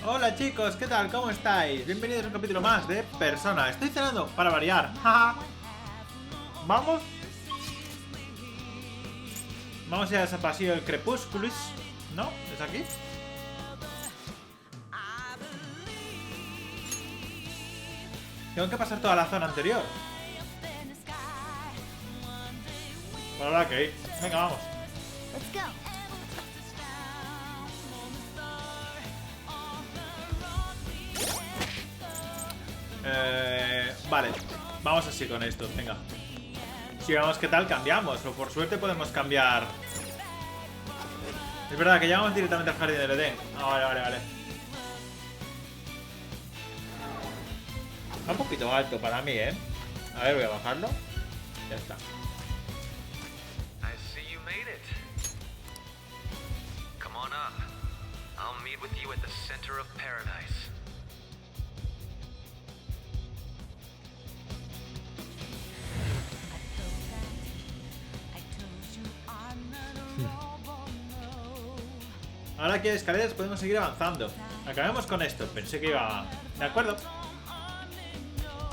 Hola chicos, ¿qué tal? ¿Cómo estáis? Bienvenidos a un capítulo más de Persona. Estoy cenando para variar. Vamos. Vamos a ir a ese pasillo del crepúsculo. ¿No? ¿Es aquí? Tengo que pasar toda la zona anterior. Bueno, habrá que ir. Venga, vamos. Vale, vamos así con esto, venga. Si vemos qué tal cambiamos, o por suerte podemos cambiar. Es verdad que ya vamos directamente al jardín del Edén. Vale. Está un poquito alto para mí, ¿eh? A ver, voy a bajarlo. Ya está. Come on up. I'll meet with you at the center of paradise. Ahora que hay escaleras podemos seguir avanzando. Acabemos con esto. Pensé que iba... De acuerdo.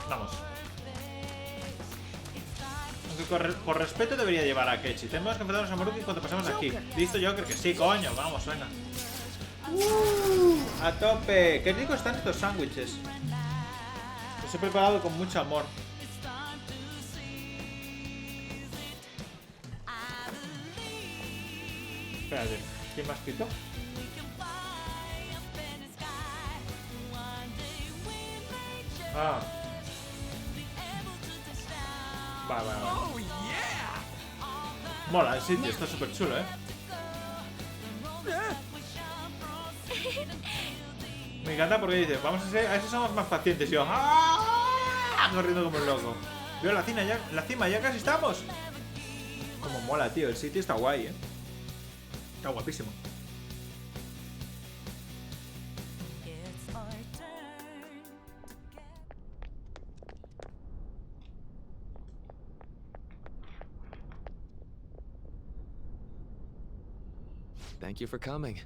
Vamos. Aunque por respeto debería llevar a Kechi. Tenemos que enfrentarnos a Maruki cuando pasemos aquí. ¿Listo? Yo creo que sí, coño. Vamos, venga. A tope. Qué ricos están estos sándwiches. Los he preparado con mucho amor. Espérate. ¿Quién me ha escrito? Ah. Vale. Mola el sitio, está súper chulo, ¿eh? Me encanta porque dice, vamos a ver si somos más pacientes. Y yo, corriendo como un loco. Veo la cima, ya casi estamos. Como mola, tío, el sitio está guay, ¿eh? Está guapísimo. Thank you for coming. It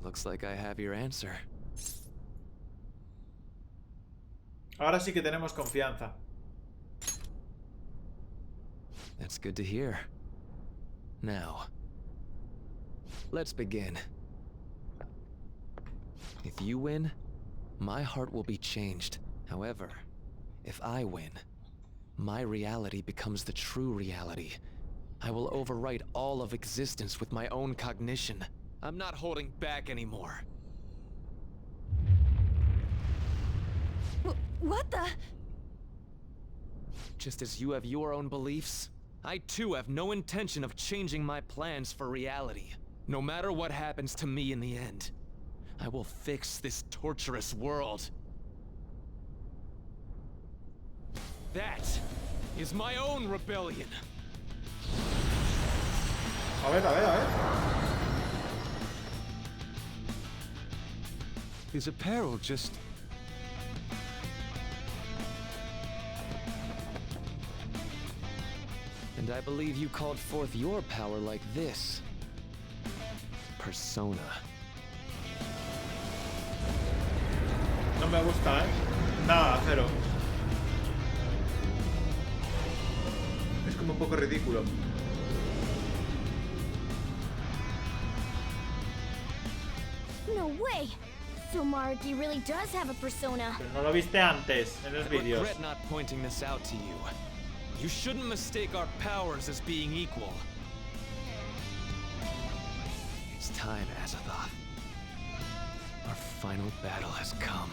looks like I have your answer. Ahora sí que tenemos confianza. That's good to hear. Now, let's begin. If you win, my heart will be changed. However, if I win, my reality becomes the true reality. I will overwrite all of existence with my own cognition. I'm not holding back anymore. What the? Just as you have your own beliefs, I too have no intention of changing my plans for reality. No matter what happens to me in the end, I will fix this torturous world. That is my own rebellion. A ver. His apparel just... And I believe you called forth your power like this. Persona. No me gusta, ¿eh? Nada, cero. Es como un poco ridículo. No way! So Maruki really does have a persona. Pero no lo viste antes, en los I vídeos. regret not pointing this out to you. You shouldn't mistake our powers as being equal. It's time, Azathoth. Our final battle has come.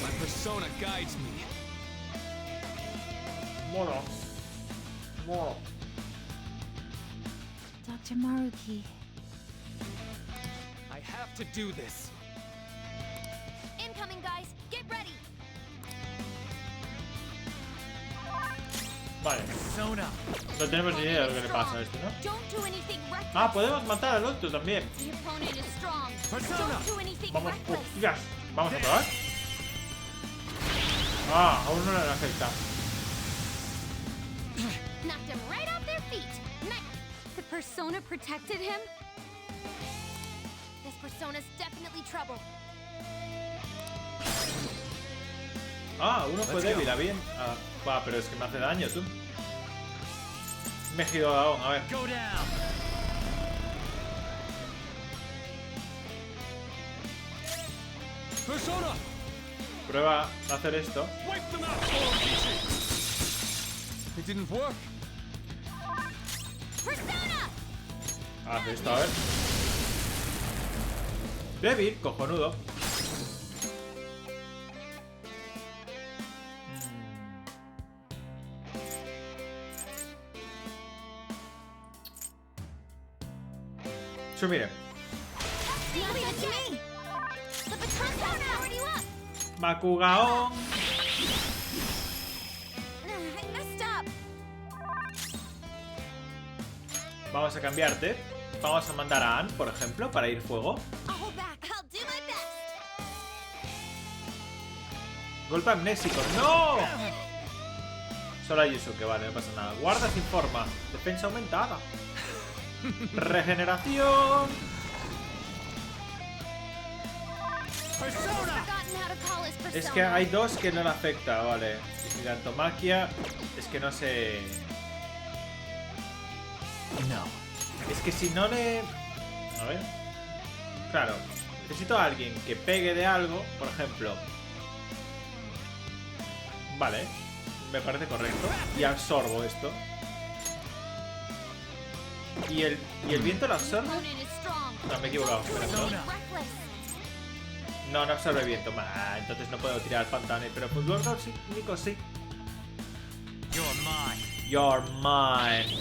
My persona guides me. Mono. Dr. Maruki. I have to do this. Incoming, guys! Get ready! Vale. Persona. No tenemos ni idea de lo que le pasa a este, ¿no? Don't do anything reckless. Ah, podemos matar al otro también. The opponent is strong. Persona. Don't do anything Vamos, reckless. hostias. Vamos a probar. Ah, aún no le afecta. Knocked them right off their feet. Nice. persona protected him? This persona's definitely trouble. Ah, uno fue débil, ¿a bien? Ah, va, pero es que me hace daño, tú. Me he girado aún, a ver. Persona! Prueba a hacer esto. It didn't work. Persona! Haz esto, a ver. Débil, cojonudo. Mire. Makugaon. Vamos a cambiarte. Vamos a mandar a Anne, por ejemplo, para ir fuego. Golpe amnésico. ¡No! Solo hay Yusuke, vale, no pasa nada. Guarda sin forma. Defensa aumentada. Regeneración. Es que hay dos que no le afecta, vale. Gigantomaquia. Es que no sé. No. Es que si no le... A ver. Claro. Necesito a alguien que pegue de algo. Por ejemplo. Vale. Me parece correcto. Y absorbo esto. ¿Y el viento lo absorbe? No, me he equivocado. No absorbe viento. Entonces no puedo tirar al pantano. Pero pues luego sí, Nico sí. You're mine.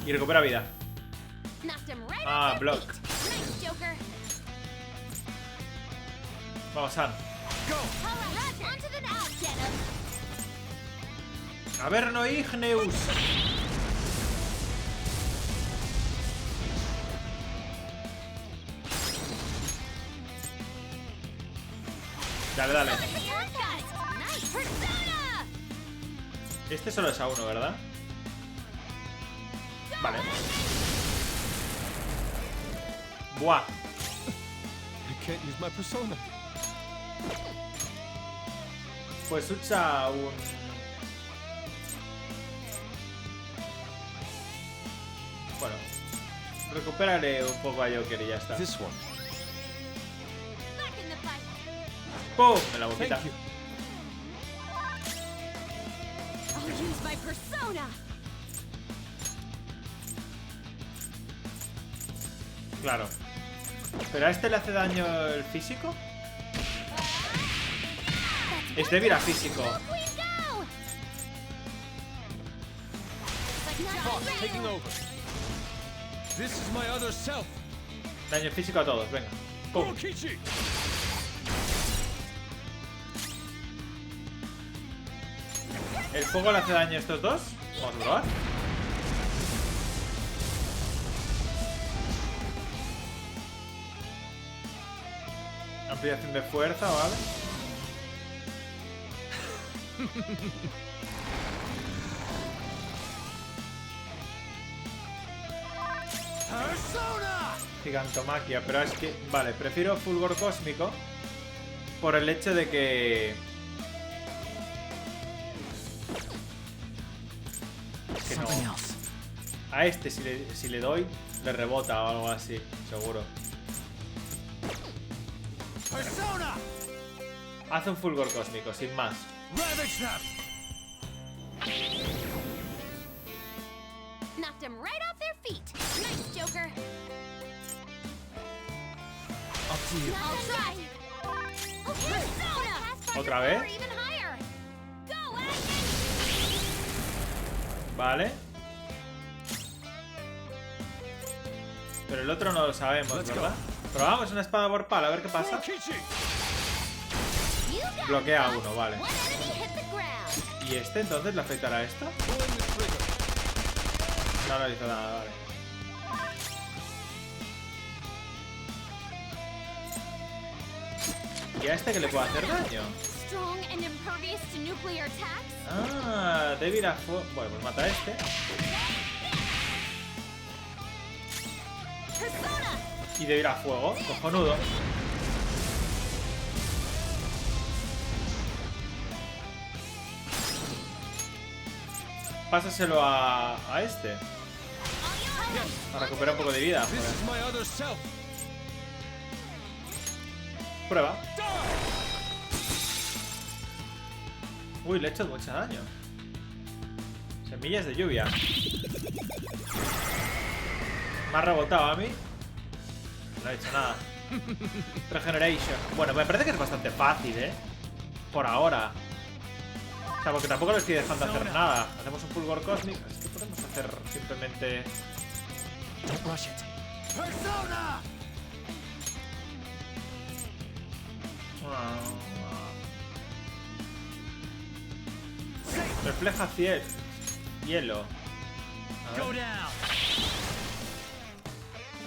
Y recupera vida. Ah, block. Vamos, Anne. Averno Igneus. Dale, dale. Este solo es a uno, ¿verdad? Vale. Buah. I can't use my persona. Pues usa un... Bueno. Recuperaré un poco a Joker y ya está. This one. ¡Pum! Me la boquita. Thank you. I'll use my persona. Claro. ¿Pero a este le hace daño el físico? Es débil a físico. Boss taking over. This is my other self. Daño físico a todos, venga. ¡Pum! Kichi. ¿El fuego le hace daño a estos dos? Vamos a probar. Ampliación de fuerza, ¿vale? Persona. Gigantomaquia, pero es que... Vale, prefiero fulgor cósmico por el hecho de que... Es que no... A este si le doy, le rebota o algo así, seguro. Persona. Hace un fulgor cósmico, sin más. Ravage them. Knocked him right off their feet. Nice, Joker. Up to you. I'll try. Okay. Persona. ¿Otra vez? Even higher. Go, Vale. Pero el otro no lo sabemos, Let's ¿verdad? Probamos una espada vorpal, a ver qué pasa. Kichi. Bloquea a uno, vale. ¿Y este entonces le afectará a esto? Pulling the trigger. No le hizo nada, vale. ¿Y a este que le puede hacer daño? Strong and impervious to nuclear attacks. Ah, débil a fuego. Bueno, pues mata a este. Y débil a fuego. Cojonudo. Pásaselo a este. Para recuperar un poco de vida. This is my other self. Prueba. Uy, le he hecho mucho daño. Semillas de lluvia. Me ha rebotado a mí. No he hecho nada. Regeneration. Bueno, me parece que es bastante fácil, ¿eh? Por ahora. O sea, porque tampoco les estoy dejando hacer nada. Hacemos un fulgor cósmico. Es que podemos hacer simplemente... Don't rush it. Persona! Refleja hielo. A Go ver. down.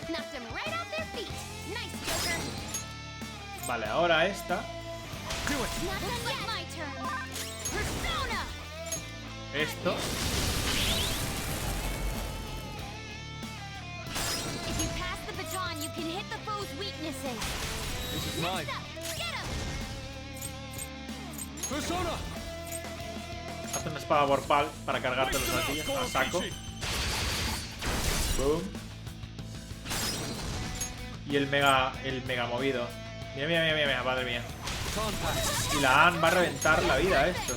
Knocked them right off their feet. Nice, Joker. Vale, ahora esta. Do it. Not done yet. My turn. Persona. Esto. If you pass the baton, you can hit the foe's weaknesses. This is mine. Next up, get him. Persona! Haz una espada vorpal para cargarte los gatillos. A saco. Boom. Y el mega movido. Mira, mira, mira, mira, madre mía. Contact. Y la Ann va a reventar la vida a estos.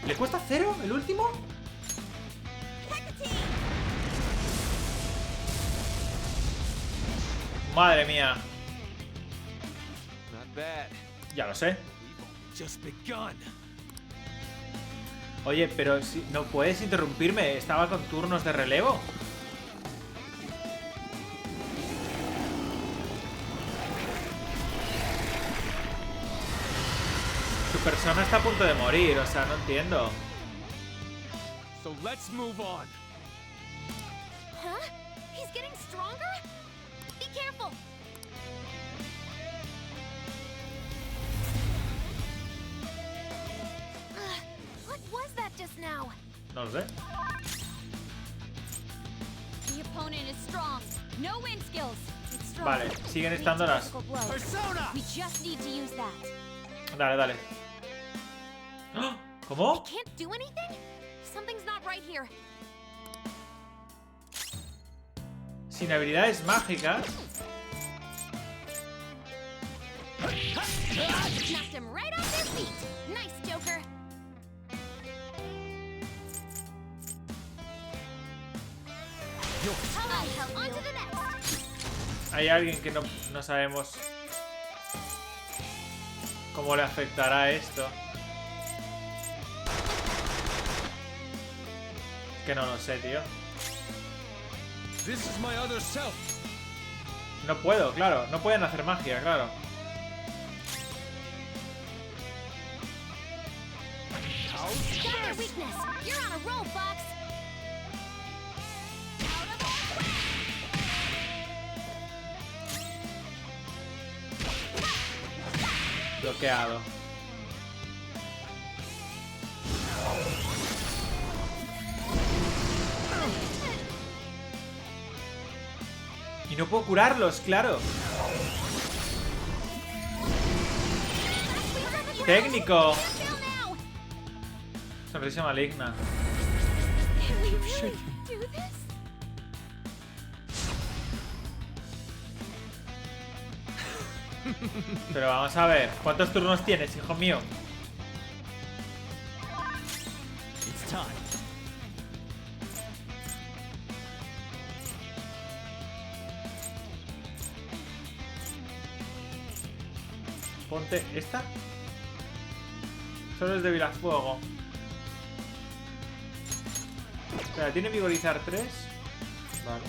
¿Le cuesta 0 el último? Madre mía. Not bad. Ya lo sé. Just begun. Oye, pero si no puedes interrumpirme. Estaba con turnos de relevo. Tu persona está a punto de morir, o sea, no entiendo. So let's move on. Huh? He's getting stronger? Be careful. What was that just now? No lo sé. The opponent is strong. No wind skills. It's strong. Vale, siguen estando las... Physical blow. Persona! We just need to use that. Dale, dale. ¡Ah! ¿Cómo? Can't do anything? Something's not right here. Sin habilidades mágicas. Knocked him right off their feet. Nice, Joker. I'll help. On to the next. Hay alguien que no sabemos cómo le afectará esto. Que no lo sé, tío. This is my other self. No puedo, claro. No pueden hacer magia, claro. Got their weakness. You're on a roll, Fox. Out of our way. Bloqueado. Y no puedo curarlos, claro. Técnico. Kill now. Sonrisa maligna. Can we really do this? Pero vamos a ver. ¿Cuántos turnos tienes, hijo mío? It's time. Ponte esta. Solo es débil a fuego. Espera, ¿tiene vigorizar 3? Vale.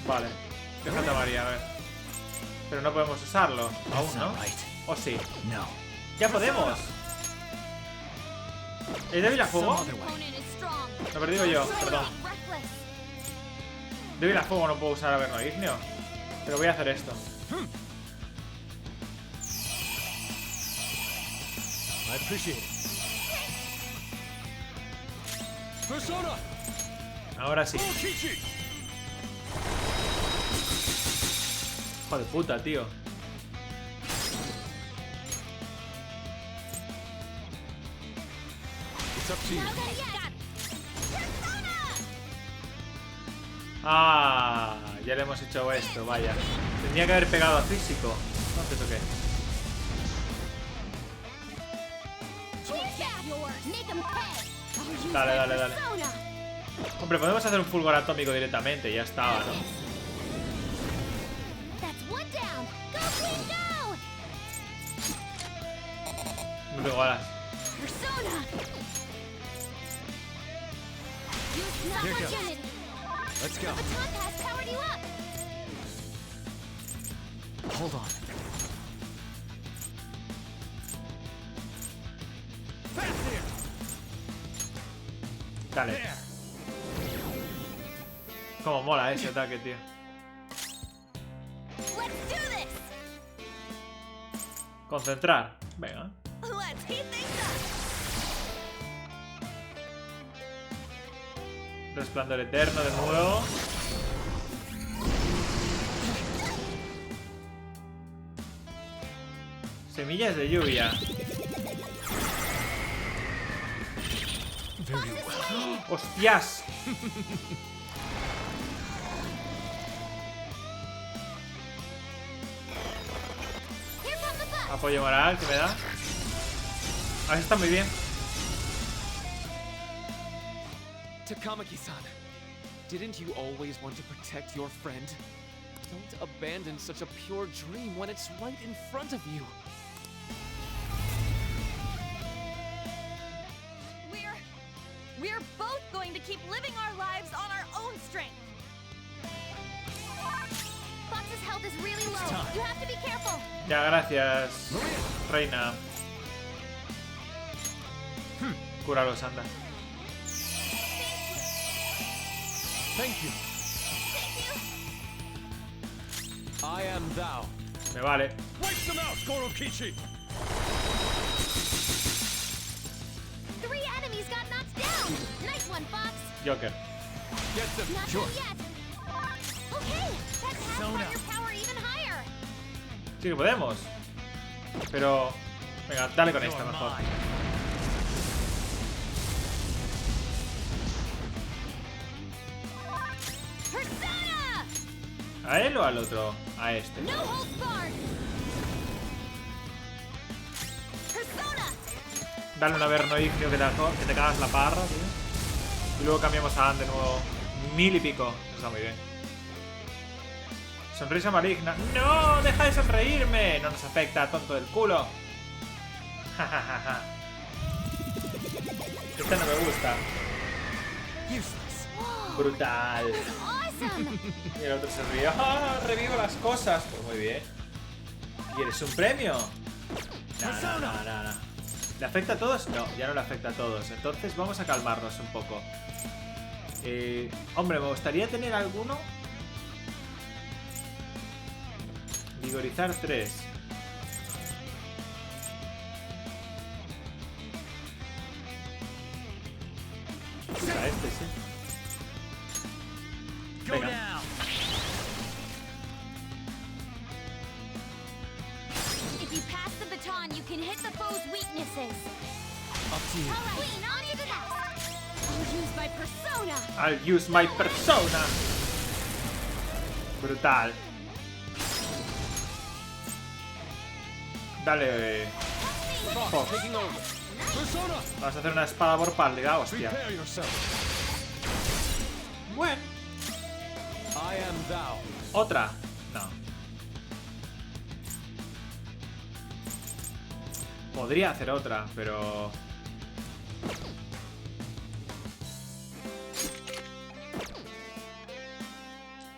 Vale. Déjate a María, a ver. Pero no podemos usarlo. Aún, ¿no? ¿O sí? No. ¡Ya podemos! ¿Es débil a fuego? The opponent is strong. Lo perdigo yo, perdón. Reckless. Débil a fuego no puedo usar averno ignio. Pero voy a hacer esto. I appreciate it. Persona! Ahora sí. Kichi! Hijo de puta, tío. It's up to you. Ah, ya le hemos hecho esto, vaya. Tendría que haber pegado a físico. Entonces, ¿o qué? Dale, dale, dale. Hombre, podemos hacer un fulgor atómico directamente, ya estaba, ¿no? No tengo balas. Here goes. Let's go. Hold on. Fast here. Dale. There. Como mola ese ataque, tío. Concentrar. Venga. Resplandor eterno de nuevo. Semillas de lluvia. Very well. ¡Hostias! Apoyo moral que me da. A ver, está muy bien. Takamaki-san, didn't you always want to protect your friend? Don't abandon such a pure dream when it's right in front of you. We're both going to keep living our lives on our own strength. Fox's health is really low. You have to be careful. Ya, gracias, reina. Cúralos, anda. Thank you. I am thou. Me vale. Wipe them out, Gorokichi! 3 enemies got knocked down. Nice one, Fox. Joker. Get them. Not Sure. done yet. Okay, that's half Persona. your power even higher. Sí que podemos. Pero... Venga, dale con esta You're mejor. mine. Persona! ¿A él o al otro? A este. No holds barred. Persona! Dale un averno ignio que te cagas la parra, tío. Y luego cambiamos a Anne de nuevo. 1000 y pico. Eso está muy bien. Sonrisa maligna. ¡No! ¡Deja de sonreírme! No nos afecta, tonto del culo. Esta no me gusta. Useless. Brutal. Awesome! Y el otro se ríe. ¡Ah! Revivo las cosas. Pues muy bien. ¿Quieres un premio? No. ¿Le afecta a todos? No, ya no le afecta a todos. Entonces vamos a calmarnos un poco. Hombre, me gustaría tener alguno. Vigorizar 3. A este sí. Go Venga. down. If you pass the baton, you can hit the foe's weaknesses. Up to you. All right, on to the next. I'll use my persona. I'll use my persona. Brutal. Dale. Fox, taking over. Persona! Vamos a hacer una espada vorpálida, hostia. Prepare yourself. Bueno. I am thou. Otra. No. Podría hacer otra, pero...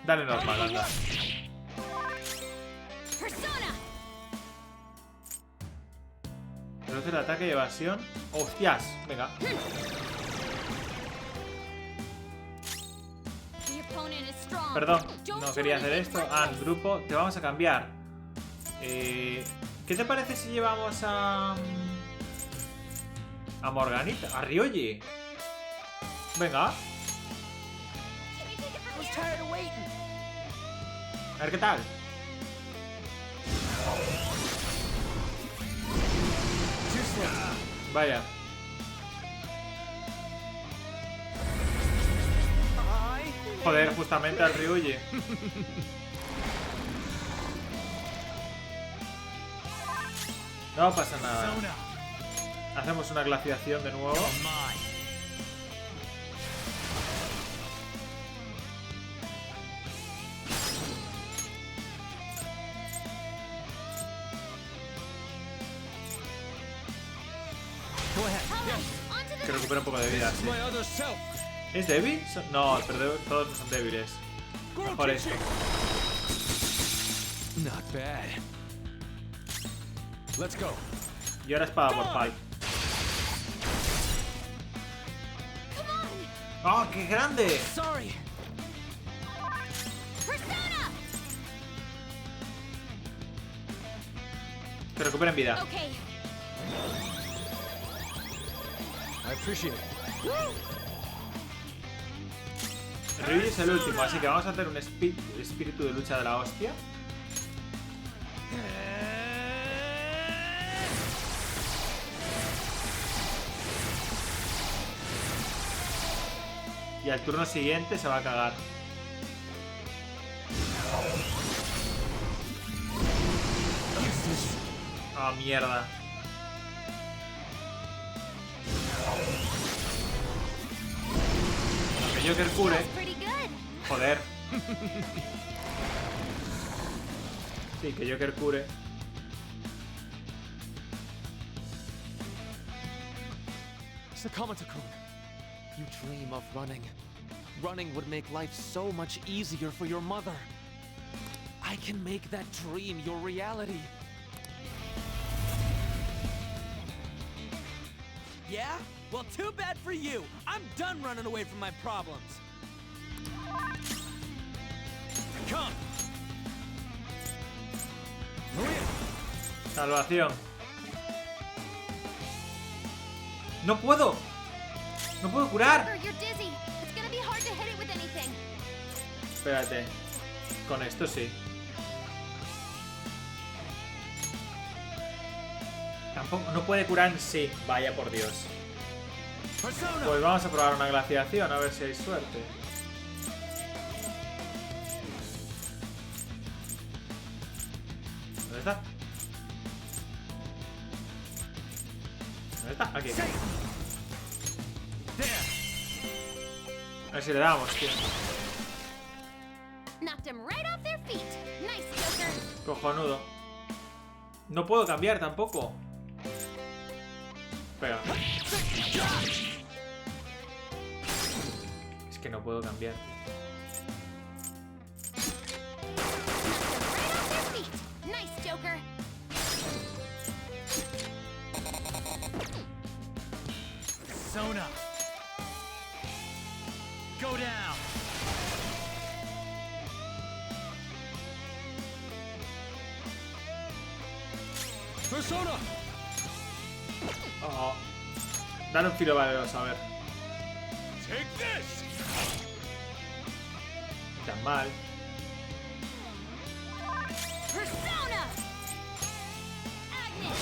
Dale normal, anda. Persona! Reduce el ataque y evasión. ¡Hostias! Venga. The opponent is strong. Perdón, Don't no show quería hacer anything esto. Ah, el reckless. grupo. Te vamos a cambiar. ¿Qué te parece si llevamos a Morganita? A Ryoji. Venga. I was tired of waiting. A ver qué tal. Too slow. Vaya. Joder, justamente al Ryuji. No pasa nada. Persona. Hacemos una glaciación de nuevo. Mine. Go ahead. Yes. Que recupera un poco de vida. Sí. My other self. ¿Es débil? No, pero todos no son débiles. Mejor esto. Not bad. Let's go. Y ahora espada mortal. ¡Oh, qué grande! Sorry. Persona! Que recuperen vida. Okay. I appreciate it. El Ryuji es el último, así que vamos a hacer un espíritu de lucha de la hostia. Y al turno siguiente se va a cagar. Ah, mierda. Que Joker cure. That's pretty good. Joder. Sí, que Joker cure. Sakamoto-kun, you dream of running. Running would make life so much easier for your mother. I can make that dream your reality. Yeah? Well, too bad for you. I'm done running away from my problems. Come. Maria. Salvación. ¡No puedo! ¡No puedo curar! Remember, you're dizzy. It's gonna be hard to hit it with anything. Espérate. Con esto sí. Tampoco. No puede curar en sí. Vaya por Dios. Persona. Pues vamos a probar una glaciación, a ver si hay suerte. ¿Dónde está? ¿Dónde está? Aquí. There. A ver si le damos, tío. Knocked him right off their feet. Nice, Joker. Cojonudo. No puedo cambiar tampoco. Espera. Es que no puedo cambiar, tío. Knocked him right off their feet. Nice, Joker. Persona. Go down. Persona. Oh. Dale un filo valeroso, a ver. Take this. Ni tan mal. Persona! Agnes!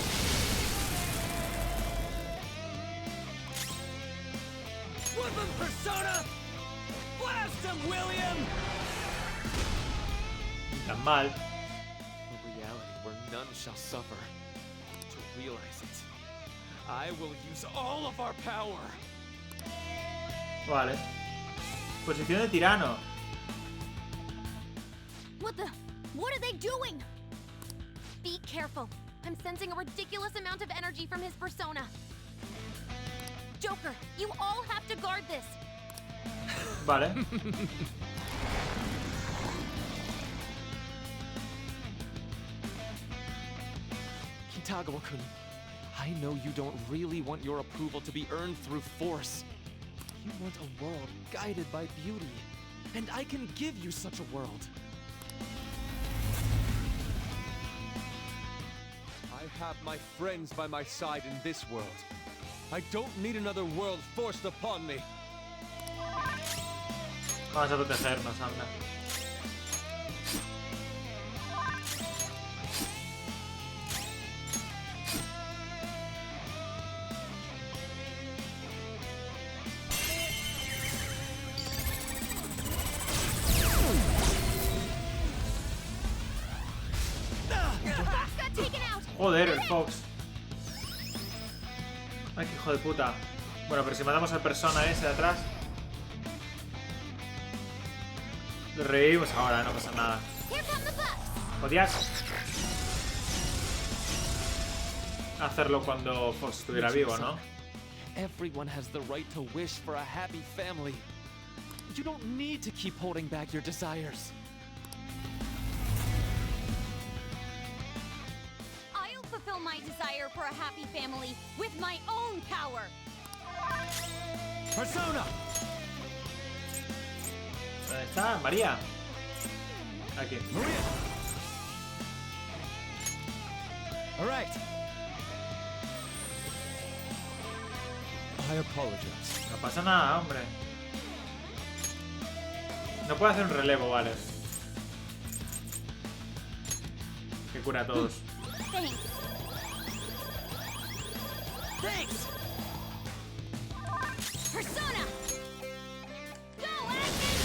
Woodland Persona! Blast him, William! Ni tan mal. A reality where none shall suffer. To realize it, I will use all of our power. Vale. Posición de tirano. What are they doing? Be careful. I'm sensing a ridiculous amount of energy from his persona. Joker, you all have to guard this. Vale. Kitagawa-kun, I know you don't really want your approval to be earned through force. You want a world guided by beauty, and I can give you such a world. I have my friends by my side in this world. I don't need another world forced upon me. Vamos a protegernos, anda. Got taken out. Joder, el Fox. Ay, qué hijo de puta. Bueno, pero si matamos al persona ese de atrás. Lo revivimos ahora, no pasa nada. Here come the bucks. ¿Podías hacerlo cuando Fox estuviera vivo, no? Everyone has the right to wish for a happy family. You don't need to keep holding back your desires. I'll fulfill my desire for a happy family with my own power. Persona! ¿Dónde está? María. Aquí. Maria! Alright. I apologize. No pasa nada, hombre. No puede hacer un relevo, vale. Que cura a todos. Thanks. Thanks! Persona! Go, Agnes!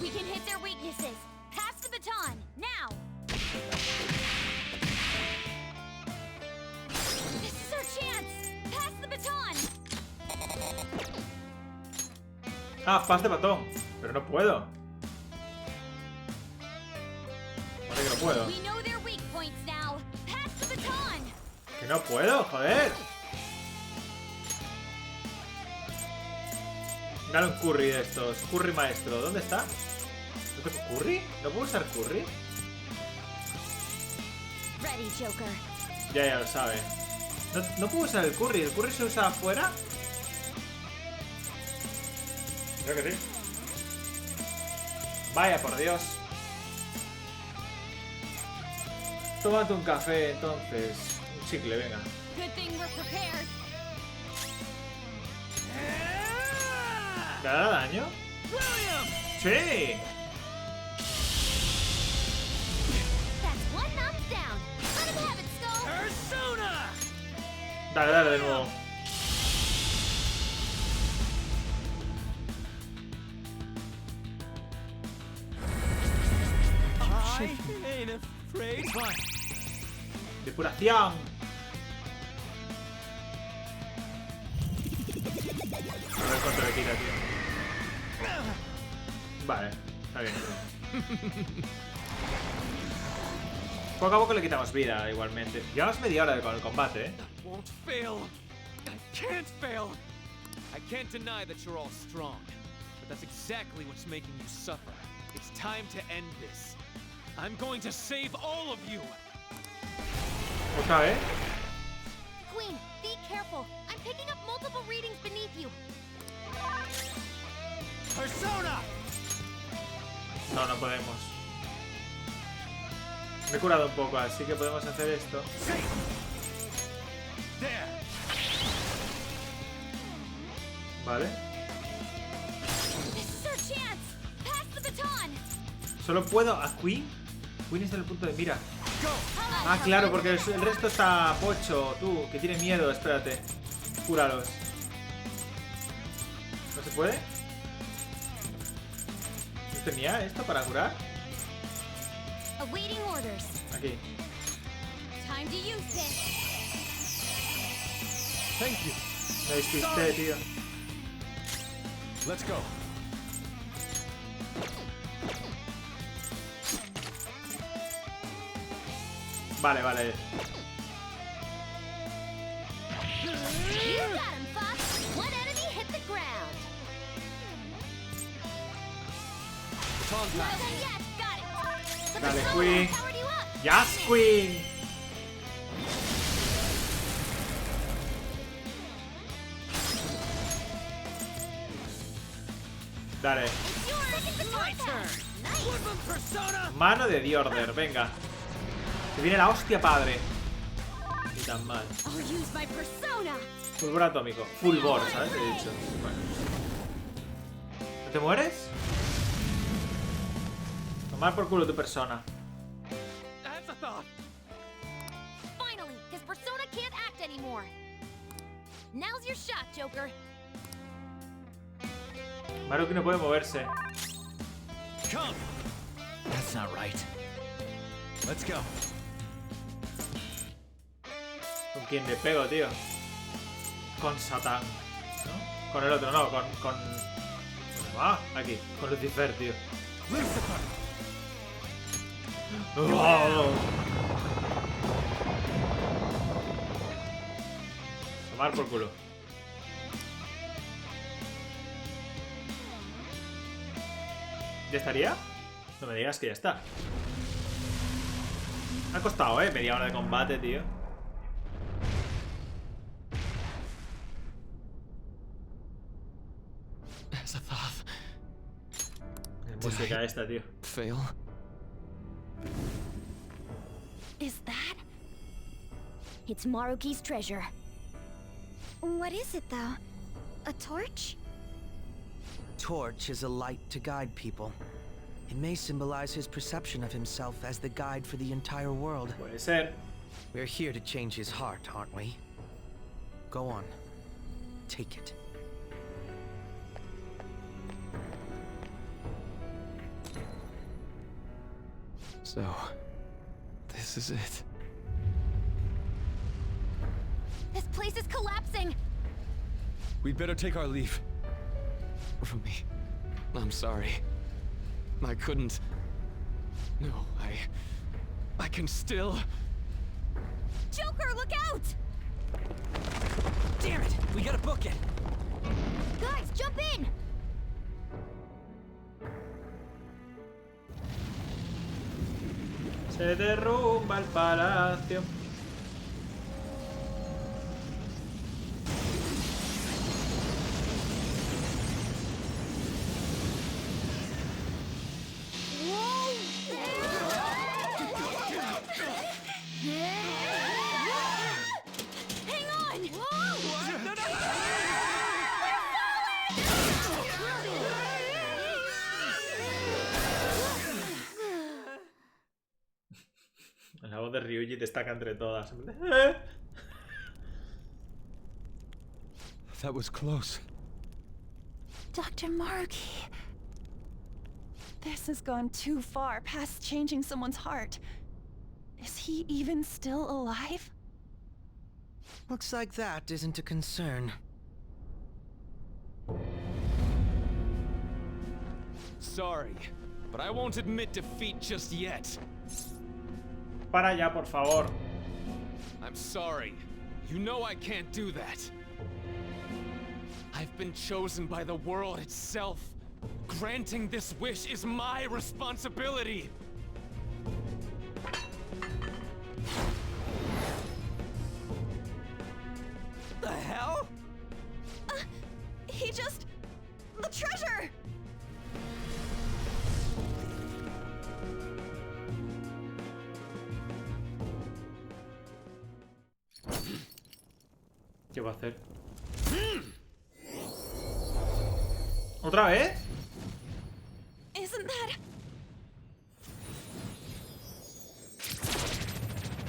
We can hit their weaknesses. Pass the baton, now! This is our chance! Pass the baton! Ah, pas de batón. Pero no puedo. Vale que no puedo. We know their weak points now. Pass the baton! Que no puedo, joder. Dale un curry de estos. Curry maestro. ¿Dónde está? ¿No tengo curry? ¿No puedo usar curry? Ready, Joker. Ya lo sabe. No puedo usar el curry. ¿El curry se usa afuera? Creo que sí. Vaya, por Dios. Tómate un café, entonces. Un chicle, venga. Good thing we're prepared. ¿Te da daño? William! ¡Sí! That's one knockdown. Let him have it, Skull. Persona! Dale de nuevo. I ain't afraid. Fine. Depuración. A ver cuánto le quita, tío. Vale, está bien. Poco a poco le quitamos vida, igualmente. Llevamos media hora con el combate, ¿eh? Won't fail. I can't fail. I can't deny that you're all strong, but that's exactly what's making you suffer. It's time to end this. I'm going to save all of you. Otra vez. Queen, be careful. I'm picking up multiple readings beneath you. Persona! No podemos. Me he curado un poco, así que podemos hacer esto. Safe. There. Vale. This is our chance. Pass the baton. Solo puedo a Queen. Queen está en el punto de mira. Go. Ah, claro, porque el resto está pocho. Tú, que tiene miedo, espérate. Cúralos. ¿No se puede? ¿No tenía esto para curar? Awaiting orders. Aquí. Time to use this. Thank you. Me despisté, tío. Let's go. Vale. You got him, Fox. One enemy hit the ground. Baton Not pass. done yet. Got it. The Dale, persona Queen. powered you up. ¡Yes, Queen! Dale. It's yours. Second baton My pass. turn. Nice. Woodman Persona. Mano de The Order, venga. Que viene la hostia, padre. Ni tan mal. I'll use my persona. Fulgor atómico. Fulgor, ¿sabes? He dicho. Bueno. ¿No te mueres? Tomar por culo tu persona. That's a thought. Finally, his persona can't act anymore. Now's your shot, Joker. Maruki no puede moverse. Come. That's not right. Let's go. ¿Con quién le pego, tío? Con Satán, ¿no? Con el otro, no, con... Ah, aquí, con Lucifer, tío. Lucifer. ¡Oh! Tomar por culo. ¿Ya estaría? No me digas que ya está. Ha costado, media hora de combate, tío. As a thought. Música esta, tío. Fail? Is that? It's Maruki's treasure. What is it, though? A torch? Torch is a light to guide people. It may symbolize his perception of himself as the guide for the entire world. Puede ser. We're here to change his heart, aren't we? Go on. Take it. So, this is it. This place is collapsing! We'd better take our leave. Rumi, I'm sorry. I couldn't. No, I can still. Joker, look out! Damn it! We gotta book it. Guys, jump in! Se derrumba el palacio. Hang on! La voz de Ryuji destaca entre todas. That was close. Dr. Maruki. This has gone too far past changing someone's heart. Is he even still alive? Looks like that isn't a concern. Sorry, but I won't admit defeat just yet. Para ya, por favor. I'm sorry. You know I can't do that. I've been chosen by the world itself. Granting this wish is my responsibility. The hell? He just... the treasure! ¿Qué va a hacer? ¿Otra vez? Isn't that...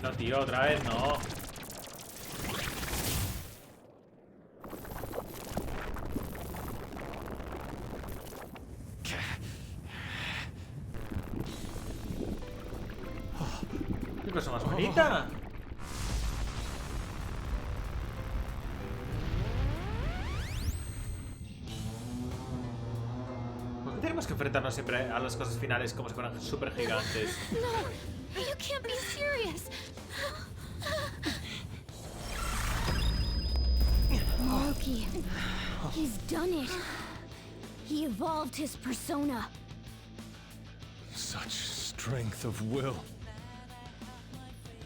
No, tío, otra vez no. ¿Qué cosa más bonita? ¿Por qué tenemos que enfrentarnos siempre a las cosas finales como si fueran súper gigantes? No, you can't be serious. Maruki, he's done it. He evolved his persona. Such strength of will.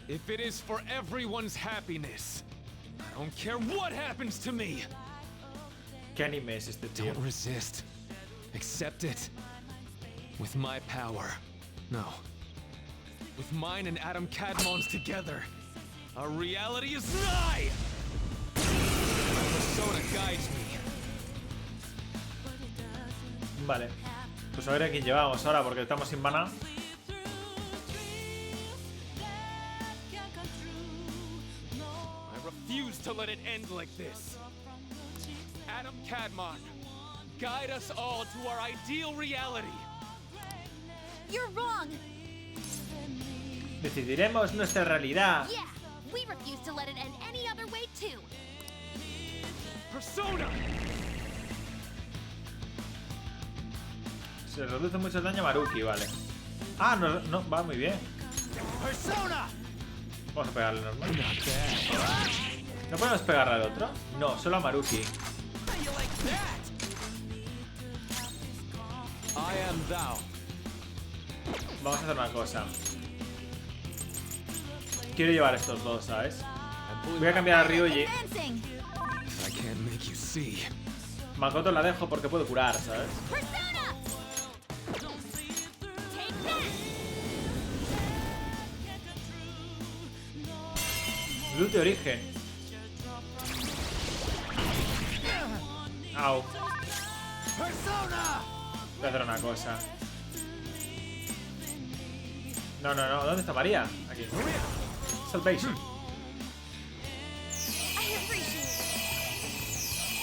If it is for everyone's happiness, I don't care what happens to me. ¿Qué anime es este tío? Don't resist. Accept it. With my power. No. With mine and Adam Cadmon's together, Our reality is nigh! Persona guides me. Vale. Pues a ver a quién llevamos ahora, porque estamos sin mana. I refuse to let it end like this. Adam Cadmon, guide us all to our ideal reality. You're wrong. Decidiremos nuestra realidad. Yeah, we refuse to let it end any other way too. Persona! Se reduce mucho el daño a Maruki, vale. Ah, no, no, va muy bien. Persona! Vamos a pegarle normal. ¿No podemos pegarle al otro? No, solo a Maruki. How you like that? I am thou. Vamos a hacer una cosa. Quiero llevar estos dos, ¿sabes? Voy a cambiar a Ryuji. Advancing. I can't make you see. Makoto la dejo porque puedo curar, ¿sabes? Persona! Take that! Luz de origen. Au. Persona! Voy a hacer una cosa. No, no, no. ¿Dónde está María? Aquí. Salvation. I appreciate it.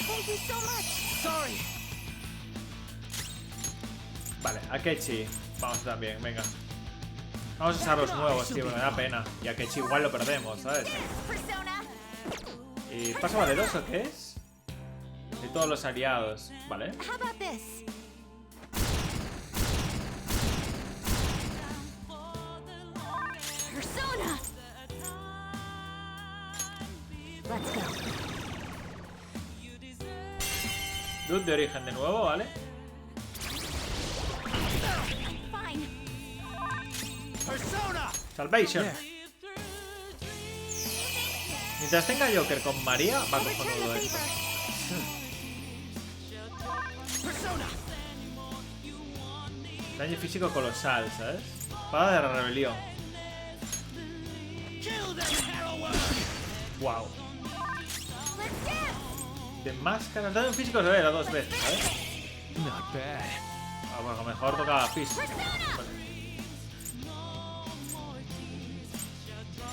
Thank you so much. Sorry. Vale, a Kechi. Vamos también, venga. Vamos a usar los nuevos, tío, me da pena. Y a Kechi igual lo perdemos, ¿sabes? Persona! ¿Y paso valeroso qué es? De todos los aliados, ¿vale? How about this? Persona! Let's go. Luz de origen de nuevo, ¿vale? Fine. Persona! Salvation. Mientras tenga Joker con María, va Return cojonudo the esto. favor. Persona! Daño físico colosal, ¿sabes? Espada de la rebelión. Kill them, Harrower! Wow. Let's dance! De máscaras. Daño físico se ve a 2 veces, ¿sabes? Not bad. Ah, bueno, mejor toca físico. Persona!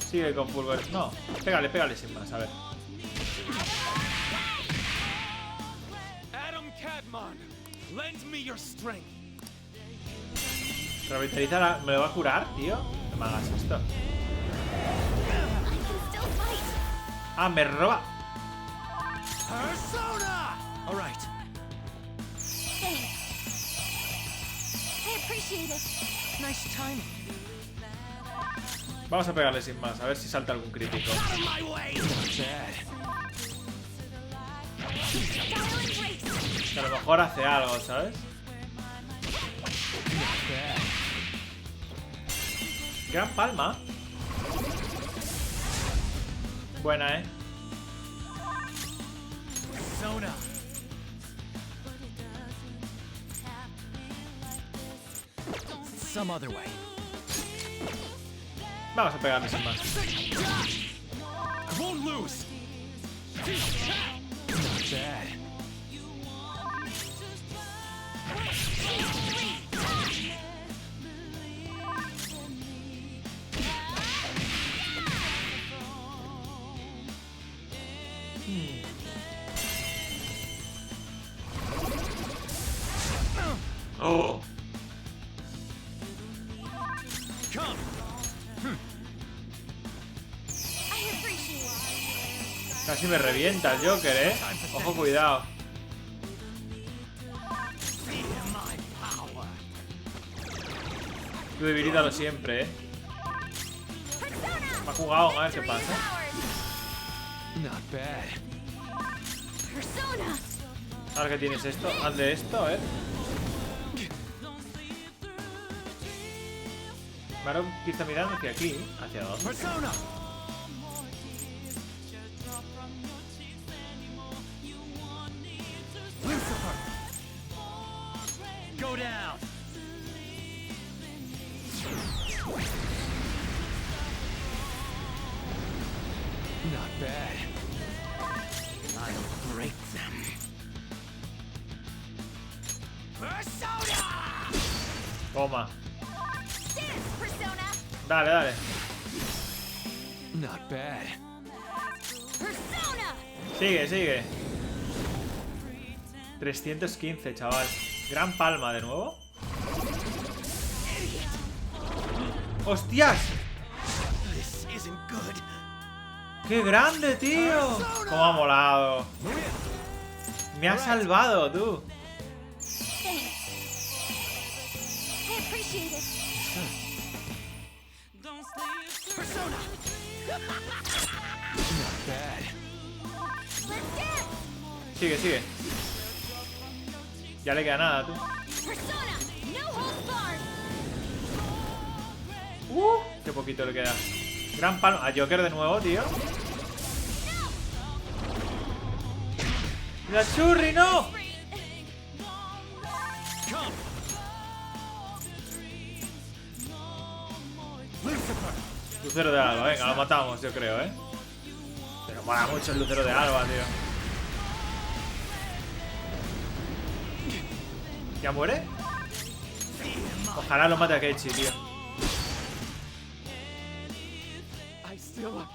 Sigue con fulgor. No, pégale, pégale sin más, a ver. Adam Cadmon, lend me your strength. Revitalizar. ¿Me lo va a curar, tío? No me hagas esto. I can still fight. Ah, me roba. Persona! All right. Thanks. I appreciate it. Nice timing. Vamos a pegarle sin más, a ver si salta algún crítico. Out of my way! Bad. Dialing race. Que a lo mejor hace algo, ¿sabes? Bad. Gran palma. Buena, ¿eh? Persona! Some other way. Vamos a pegarle sin más. I won't lose! Not bad. ¡Oh! Come! I appreciate it. Casi me revienta el Joker, ¿eh? Ojo, cuidado. Feel my power! Tu debilidad lo siempre, ¿eh? Persona! Me ha jugado, a ver qué Victory pasa. is ours. Not bad. Persona! Ahora que tienes esto, haz de esto, a ver. Maron está mirando hacia aquí. ¿Hacia dónde? Persona! Lucifer! Go down! bad. I'll break them. Persona! Toma. Dance, Persona! Dale, dale. Not bad. Persona! Sigue, sigue. 315, chaval. Gran palma de nuevo. ¡Hostias! This isn't good. ¡Qué grande, tío! ¡Cómo ha molado! Me ha salvado, tú. Thanks. I appreciate it. Persona! Not bad. Let's dance! Sigue, sigue. Ya le queda nada, tú. Persona! No holds barred! Qué poquito le queda. Gran palma. A Joker de nuevo, tío. ¡La churri, no! Lucero de Alba, venga, lo matamos, yo creo, ¿eh? Pero mola mucho el Lucero de Alba, tío. ¿Ya muere? Ojalá lo mate a Keiichi, tío. I still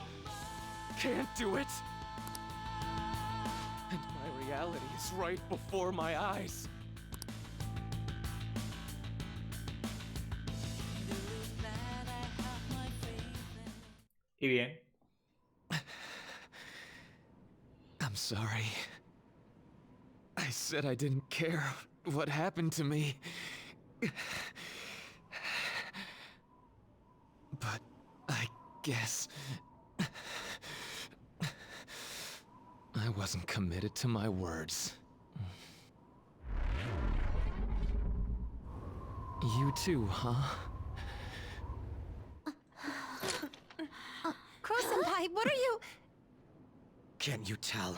can't do it. And my reality is right before my eyes. Y bien. I'm sorry. I said I didn't care what happened to me. But I guess I wasn't committed to my words. You too, huh? Crow-senpai, what are you... Can you tell?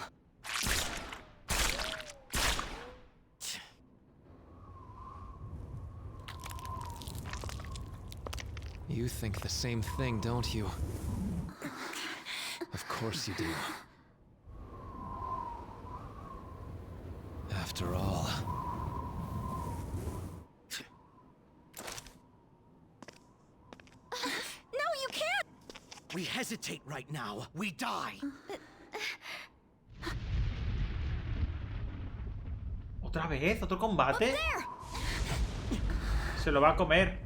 You think the same thing, don't you? Of course you do. After all... No, you can't! We hesitate right now. We die. ¿Otra vez? ¿Otro combate? There! Se lo va a comer.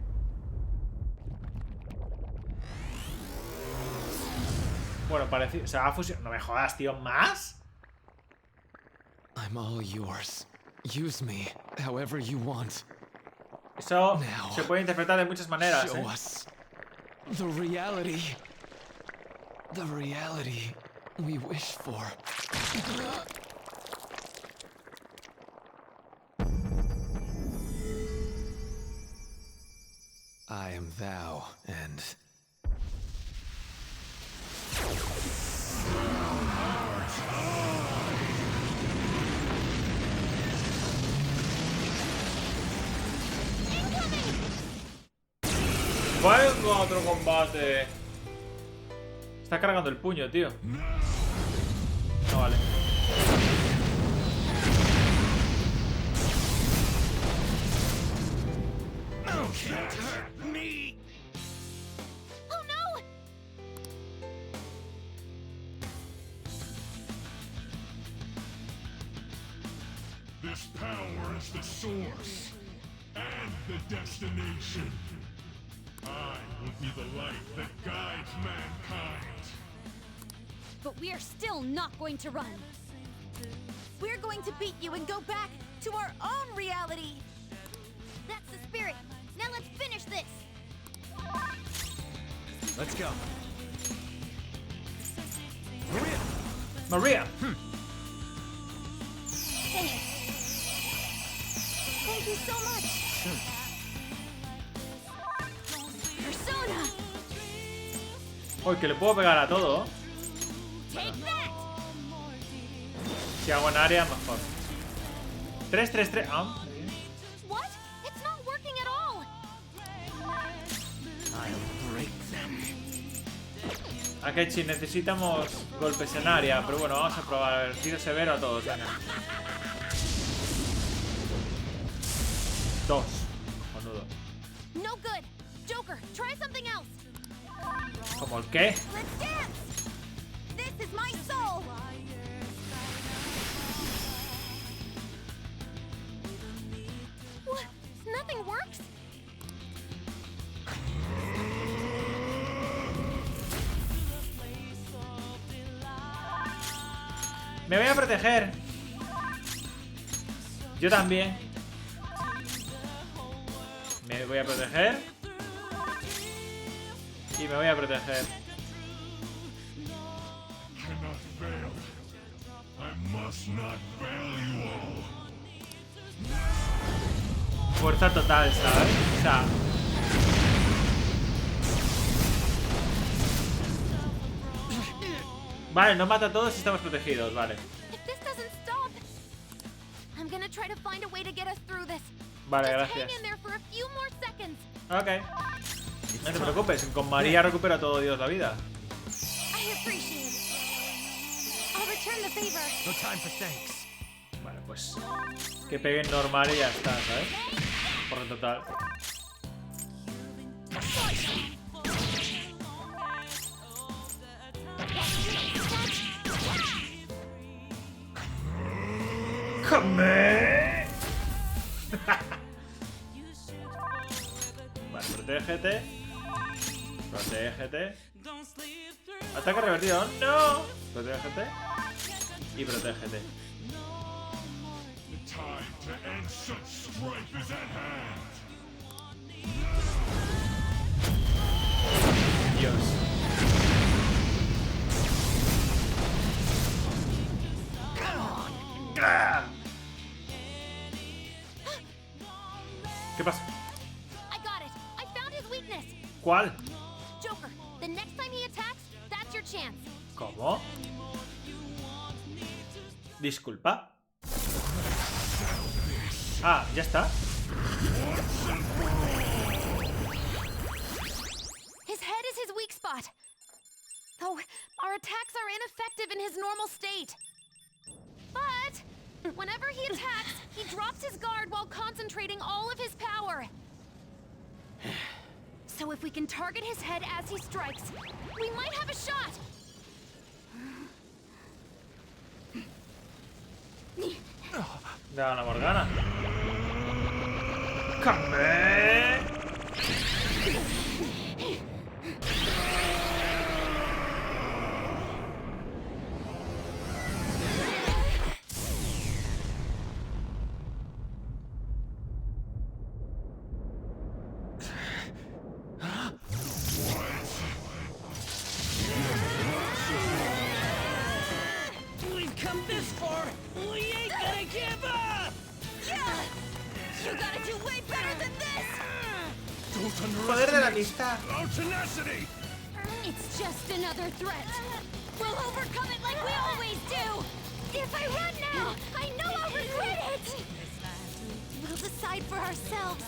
Bueno, parece... Se va a fusionar. No me jodas, tío. ¿Más? I'm all yours. Use me however you want. Eso Now, se puede interpretar de muchas maneras, Show ¿eh? us the reality. The reality we wish for. I am thou, and... ¡Venga, otro combate! Está cargando el puño, tío. No vale. Oh no! This power is the source and the destination. I will be the light that guides mankind. But we are still not going to run. We're going to beat you and go back to our own reality. That's the spirit. Now let's finish this. Let's go. Maria. Thanks. Thank you so much. Persona! Uy, que le puedo pegar a todo. Take that! Si hago en área, mejor. 3-3-3. Ah. What? It's not working at all! I'll break them. Akechi, necesitamos golpes en área, pero bueno, vamos a probar el tiro severo a todos, venga. 2. Cojonudo. No good. Joker, try something else. ¿Cómo el qué? Let's dance. This is my soul. What? Nothing works? Me voy a proteger. Yo también. Me voy a proteger. Y me voy a proteger. Cannot fail. I must not fail you all. Fuerza total, ¿sabes? O sea... Vale, no mata a todos y estamos protegidos, vale. If this doesn't stop, I'm gonna try to find a way to get us through this. Vale, Just gracias. hang in there for a few more seconds. Ok. No te preocupes, con María recupera todo Dios la vida. I appreciate it. I'll return the favor. No time for thanks. Vale, pues... Que peguen normal y ya está, ¿sabes? Por lo total. ¡Come! Vale, protégete. Protégete. Ataque revertido. ¡No! Protégete. Y protégete. The time to end such strife is at hand. Dios. ¿Qué pasa? I got it. I found his weakness. ¿Cuál? Joker, the next time he attacks, that's your chance. ¿Cómo? Disculpa. Ah, ya está. His head is his weak spot. Though our attacks are ineffective in his normal state. But whenever he attacks, he drops his guard while concentrating all of his power. So if we can target his head as he strikes, we might have a shot. Da la Morgana. ¡Come! We've come this far. We ain't gonna give up. Yeah! You gotta do way better than this! Poder de la amistad. Our tenacity! It's just another threat. We'll overcome it like we always do! If I run now, I know I'll regret it! We'll decide for ourselves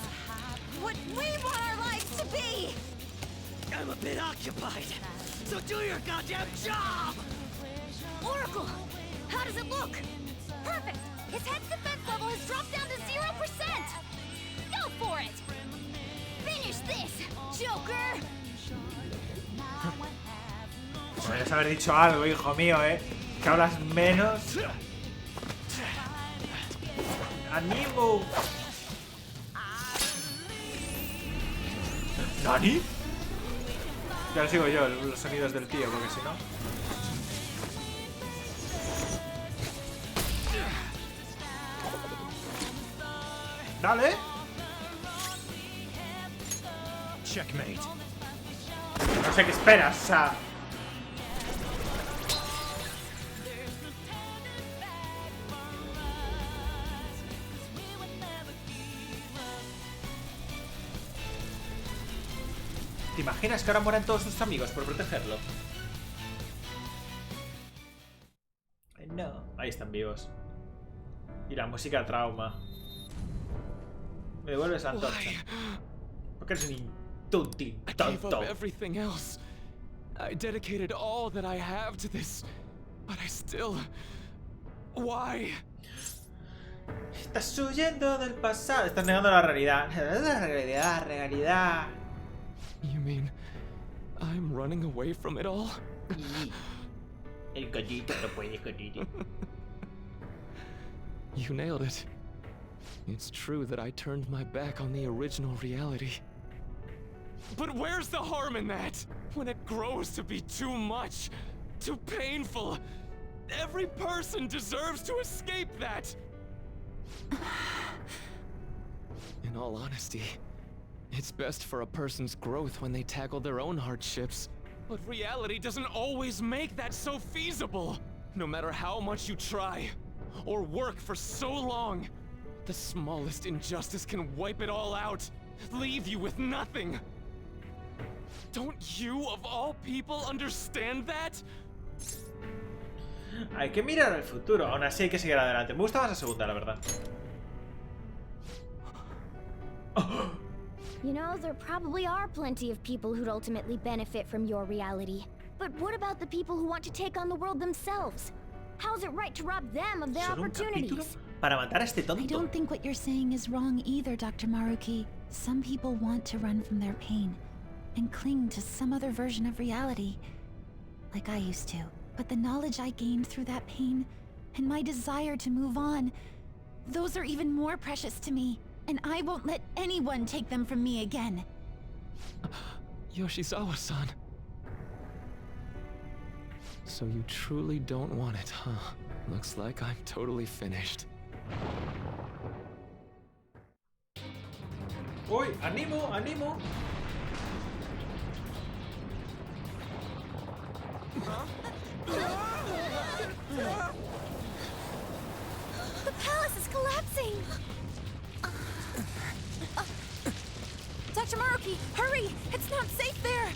what we want our lives to be! I'm a bit occupied, so do your goddamn job! Oracle, how does it look? Perfect! His head's defense level has dropped down to 0%! Go for it! Finish this, Joker! Podrías haber dicho algo, hijo mío, que hablas menos. ¡Animo! ¿Nani? Ya lo sigo yo, los sonidos del tío, porque si no... ¡Dale! Checkmate. No sé qué esperas, o sea... ¿Te imaginas que ahora mueran todos sus amigos por protegerlo? No. Ahí están vivos. Y la música trauma. Me devuelves la antorcha. Porque eres un inútil, I gave tonto. up everything else. I dedicated all that I have to this, but I still... Why? Estás huyendo del pasado. Estás negando la realidad. Realidad. You mean I'm running away from it all? El gatito no puede escondite. You nailed it. It's true that I turned my back on the original reality. But where's the harm in that? When it grows to be too much, too painful, every person deserves to escape that! In all honesty, it's best for a person's growth when they tackle their own hardships. But reality doesn't always make that so feasible. No matter how much you try, or work for so long, the smallest injustice can wipe it all out, leave you with nothing. Don't you, of all people, understand that? Hay que mirar al futuro, aún así hay que seguir adelante. Me gusta más la segunda, la verdad. You know, there probably are plenty of people who'd ultimately benefit from your reality. But what about the people who want to take on the world themselves? How's it right to rob them of their ¿Solo un capítulo opportunities? para matar a este I tonto? don't think what you're saying is wrong either, Dr. Maruki. Some people want to run from their pain and cling to some other version of reality, like I used to. But the knowledge I gained through that pain and my desire to move on, those are even more precious to me, and I won't let anyone take them from me again. Yoshizawa-san. So you truly don't want it, huh? Looks like I'm totally finished. Uy, animo, animo. The palace is collapsing! Dr. Maruki, hurry! It's not safe there!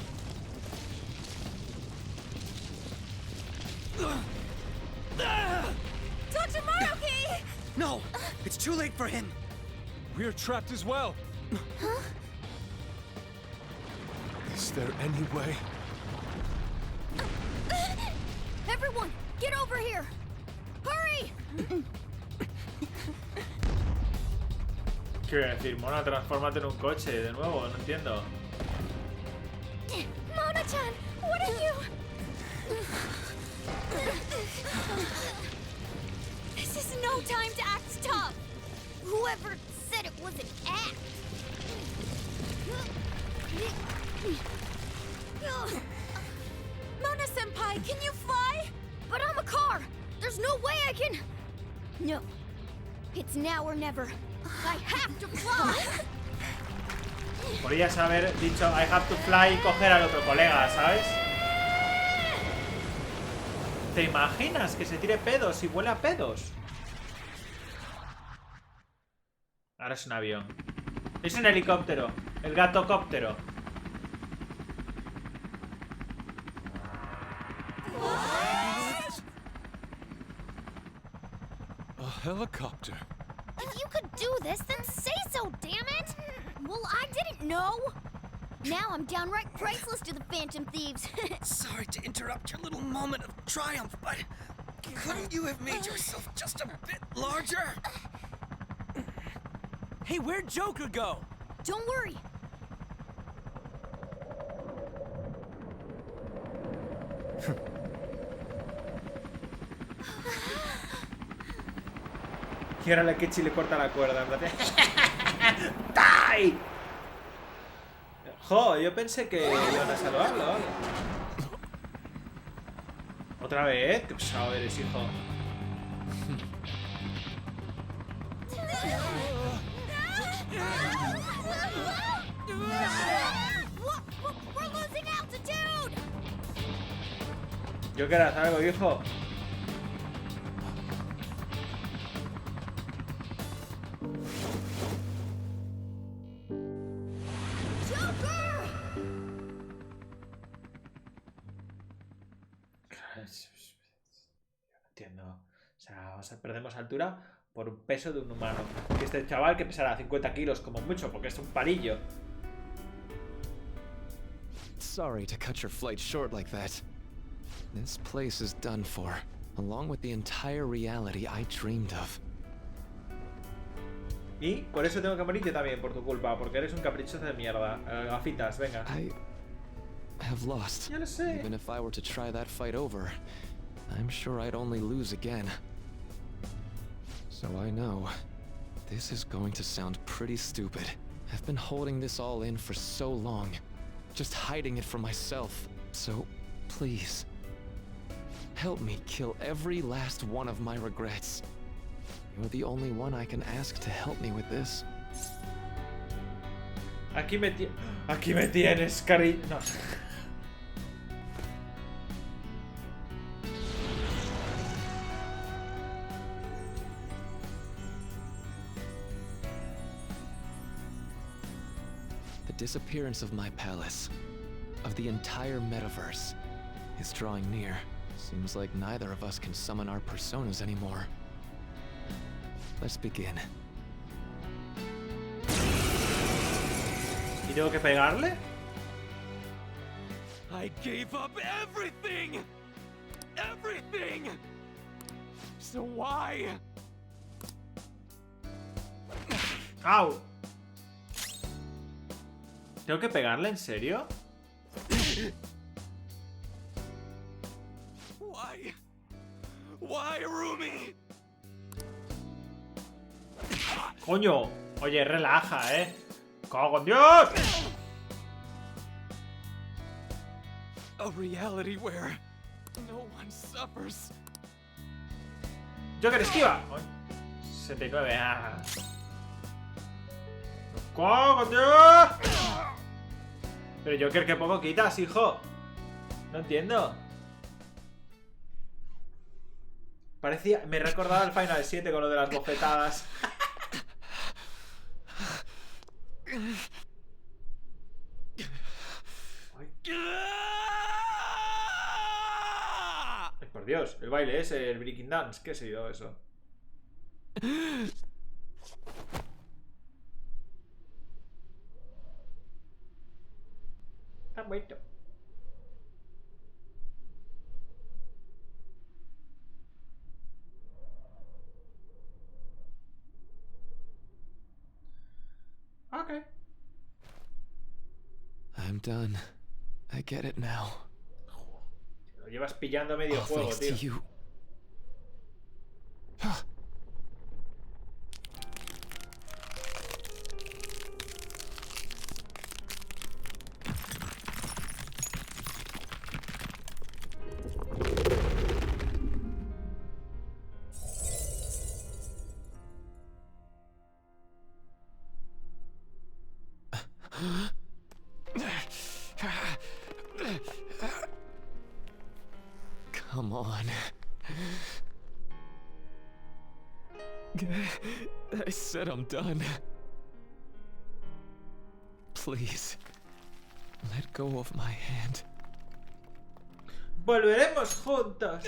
Dr. Maruki! No! It's too late for him! We're trapped as well. Is there any way? Everyone, get over here! Hurry! ¿Qué voy a decir? Mona, transfórmate en un coche de nuevo, no entiendo. Mona-chan, what are you? This is no time to act tough. Whoever said it was an act. Mona-senpai, can you fly? But I'm a car. There's no way I can. No. It's now or never. I have to fly. Podrías haber dicho I have to fly y coger al otro colega, ¿sabes? ¿Te imaginas que se tire pedos y vuela pedos? Ahora es un avión. Es un helicóptero. El gatocóptero. A helicopter. If you could do this, then say so, damn it! Well, I didn't know. Now I'm downright priceless to the Phantom Thieves. Sorry to interrupt your little moment of triumph, but couldn't you have made yourself just a bit larger? Hey, where'd Joker go? Don't worry. Y ahora la Kechi le corta la cuerda. ¡Tai! Jo, yo pensé que iban a salvarlo, ¿vale? ¿Otra vez? Qué pesado eres, hijo. We're losing altitude! Yo quiero hacer algo, hijo. Entiendo. O sea, perdemos altura por un peso de un humano. Y este chaval que pesará 50 kilos como mucho, porque es un palillo. sorry to cut your flight short like that. This place is done for, along with the entire reality I dreamed of. Y por eso tengo que morirte también, por tu culpa, porque eres un caprichoso de mierda. Gafitas, venga. I have lost. Ya lo sé. Even if I were to try that fight over, I'm sure I'd only lose again. So I know, this is going to sound pretty stupid. I've been holding this all in for so long, just hiding it from myself. So, please, help me kill every last one of my regrets. You're the only one I can ask to help me with this. Aquí me tienes, cari... No. The disappearance of my palace, of the entire metaverse, is drawing near. Seems like neither of us can summon our personas anymore. Let's begin. ¿Y tengo que pegarle? I gave up everything! Everything! So why? ¡Au! ¿Tengo que pegarle en serio? Why? Why, Rumi? ¡Coño! Oye, relaja, ¡Cago en Dios! A reality where no one suffers. ¡Joker, esquiva! 79, ¡Cago en Dios! Pero Joker, qué poco quitas, hijo. No entiendo. Parecía... Me recordaba el Final 7 con lo de las bofetadas. Ay, por Dios, el baile ese, el breaking dance. ¿Qué ha sido eso? Está bueno. Okay. I'm done. I get it now. Lo llevas pillando medio All juego, thanks tío. to you. Come on. I said I'm done. Please, let go of my hand. Volveremos juntos.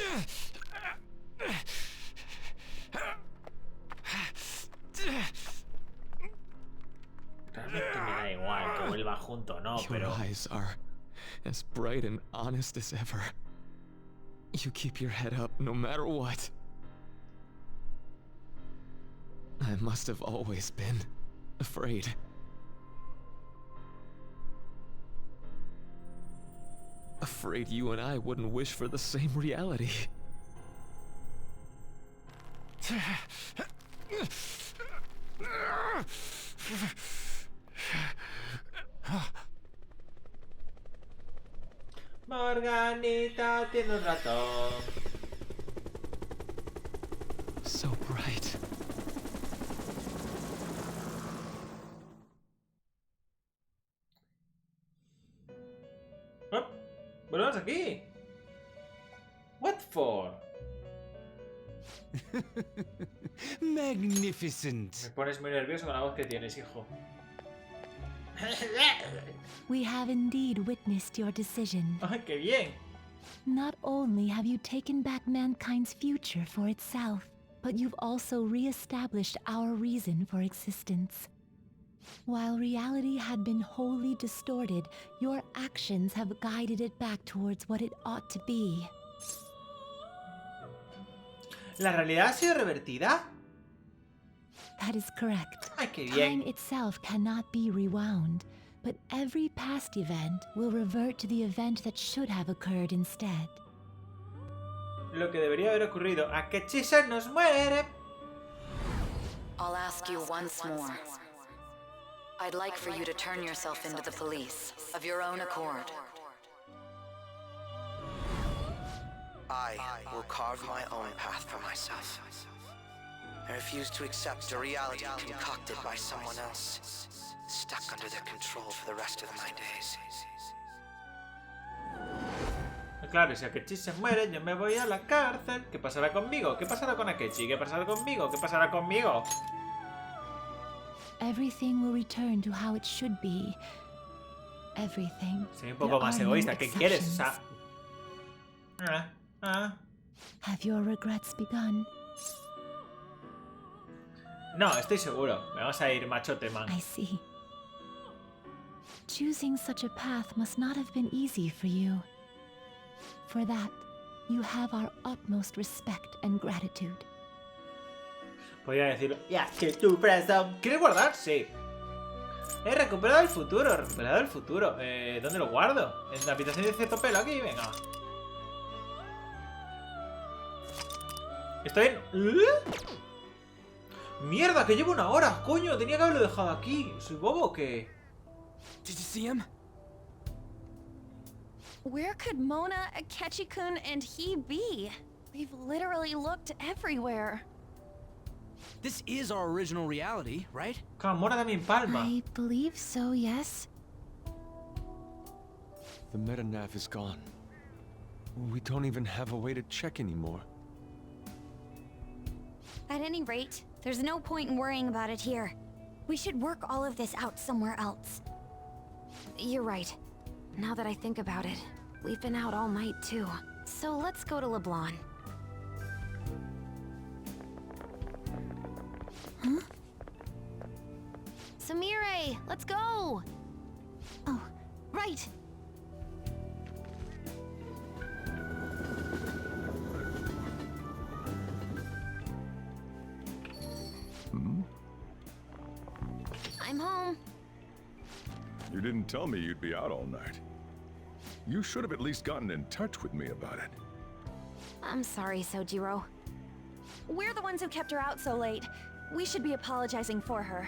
Realmente me da igual que vuelva junto o no, Your pero... eyes are as bright and honest as ever. You keep your head up no matter what. I must have always been afraid. Afraid you and I wouldn't wish for the same reality. Morganita tiene un ratón. So bright. Oh, volvemos aquí. What for? Magnificent. Me pones muy nervioso con la voz que tienes, hijo. We have indeed witnessed your decision. Ay, qué bien. Not only have you taken back mankind's future for itself, but you've also re-established our reason for existence. While reality had been wholly distorted, your actions have guided it back towards what it ought to be. ¿La realidad ha sido revertida? That is correct. Ay, qué Time bien. itself cannot be rewound, but every past event will revert to the event that should have occurred instead. Lo que debería haber ocurrido. Akechi-san nos muere. I'll ask you once more. I'd like for you to turn yourself into the police, of your own accord. I will carve my own path for myself. I refuse to accept a reality concocted by someone else, stuck under their control for the rest of my days. Claro, si Akechi se muere, yo me voy a la cárcel. ¿Qué pasará conmigo? ¿Qué pasará con Akechi? ¿Qué pasará conmigo? ¿Qué pasará conmigo? Everything will return to how it should be. Everything. Soy un poco más egoísta. ¿Qué quieres? O sea... Have your regrets begun? No, estoy seguro. Me vamos a ir machote, man. I see. Choosing such a path must not have been easy for you. For that, you have our utmost respect and gratitude. Podría decirlo. Ya, que tu presa. ¿Quieres guardar? Sí. He recuperado el futuro. Recuperado el futuro. ¿Dónde lo guardo? ¿En la habitación de cierto pelo? Aquí, venga. Estoy en... ¡Mierda! Que llevo 1 hora. Coño, tenía que haberlo dejado aquí. ¿Soy bobo o qué? Did you see him? Where could Mona, Akechi-kun, and he be? We've literally looked everywhere. This is our original reality, right? Claro, Mora también palma. I believe so, yes. The metanav is gone. We don't even have a way to check anymore. At any rate, there's no point in worrying about it here. We should work all of this out somewhere else. You're right. Now that I think about it, we've been out all night too. So let's go to LeBlanc. Huh? Samire, let's go! Oh, right! I'm home. You didn't tell me you'd be out all night. You should have at least gotten in touch with me about it. I'm sorry, Sojiro. We're the ones who kept her out so late. We should be apologizing for her.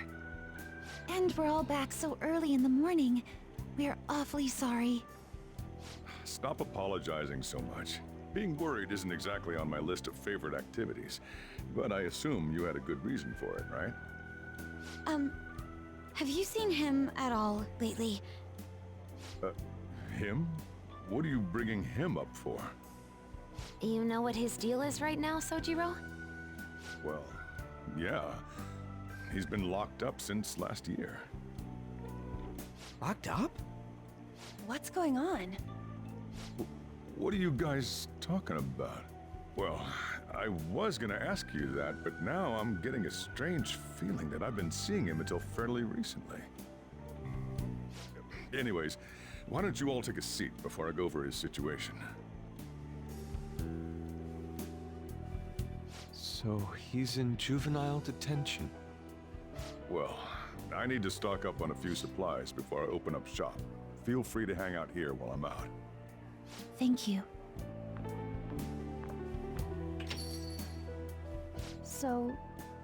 And we're all back so early in the morning. We're awfully sorry. Stop apologizing so much. Being worried isn't exactly on my list of favorite activities, but I assume you had a good reason for it, right? Have you seen him at all lately? Him? What are you bringing him up for? You know what his deal is right now, Sojiro? Well, yeah. He's been locked up since last year. Locked up? What's going on? What are you guys talking about? Well, I was gonna ask you that, but now I'm getting a strange feeling that I've been seeing him until fairly recently. Anyways, why don't you all take a seat before I go over his situation? So he's in juvenile detention. Well, I need to stock up on a few supplies before I open up shop. Feel free to hang out here while I'm out. Thank you. So,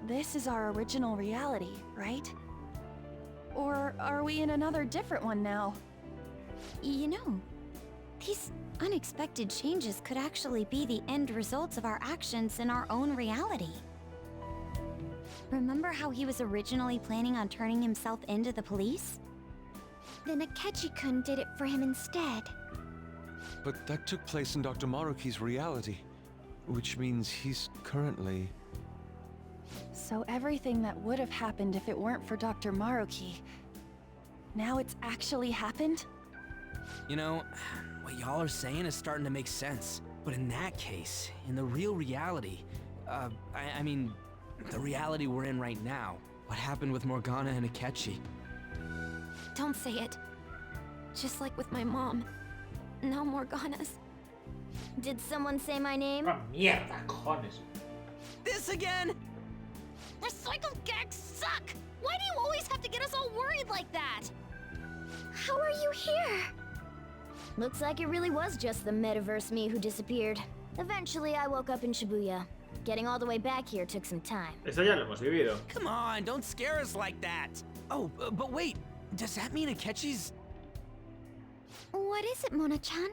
this is our original reality, right? Or are we in another different one now? You know, these unexpected changes could actually be the end results of our actions in our own reality. Remember how he was originally planning on turning himself into the police? Then Akechi-kun did it for him instead. But that took place in Dr. Maruki's reality, which means he's currently... So everything that would have happened if it weren't for Dr. Maruki, now it's actually happened? You know, what y'all are saying is starting to make sense. But in that case, in the real reality, I mean, the reality we're in right now, what happened with Morgana and Akechi? Don't say it. Just like with my mom. No more Ganas. Did someone say my name? ¡Ah, mierda, cojones! This again? Recycled gags suck! Why do you always have to get us all worried like that? How are you here? Looks like it really was just the metaverse me who disappeared. Eventually, I woke up in Shibuya. Getting all the way back here took some time. Eso ya lo hemos vivido. Come on, don't scare us like that. Oh, but wait. Does that mean Akechi's... What is it, Mona-chan?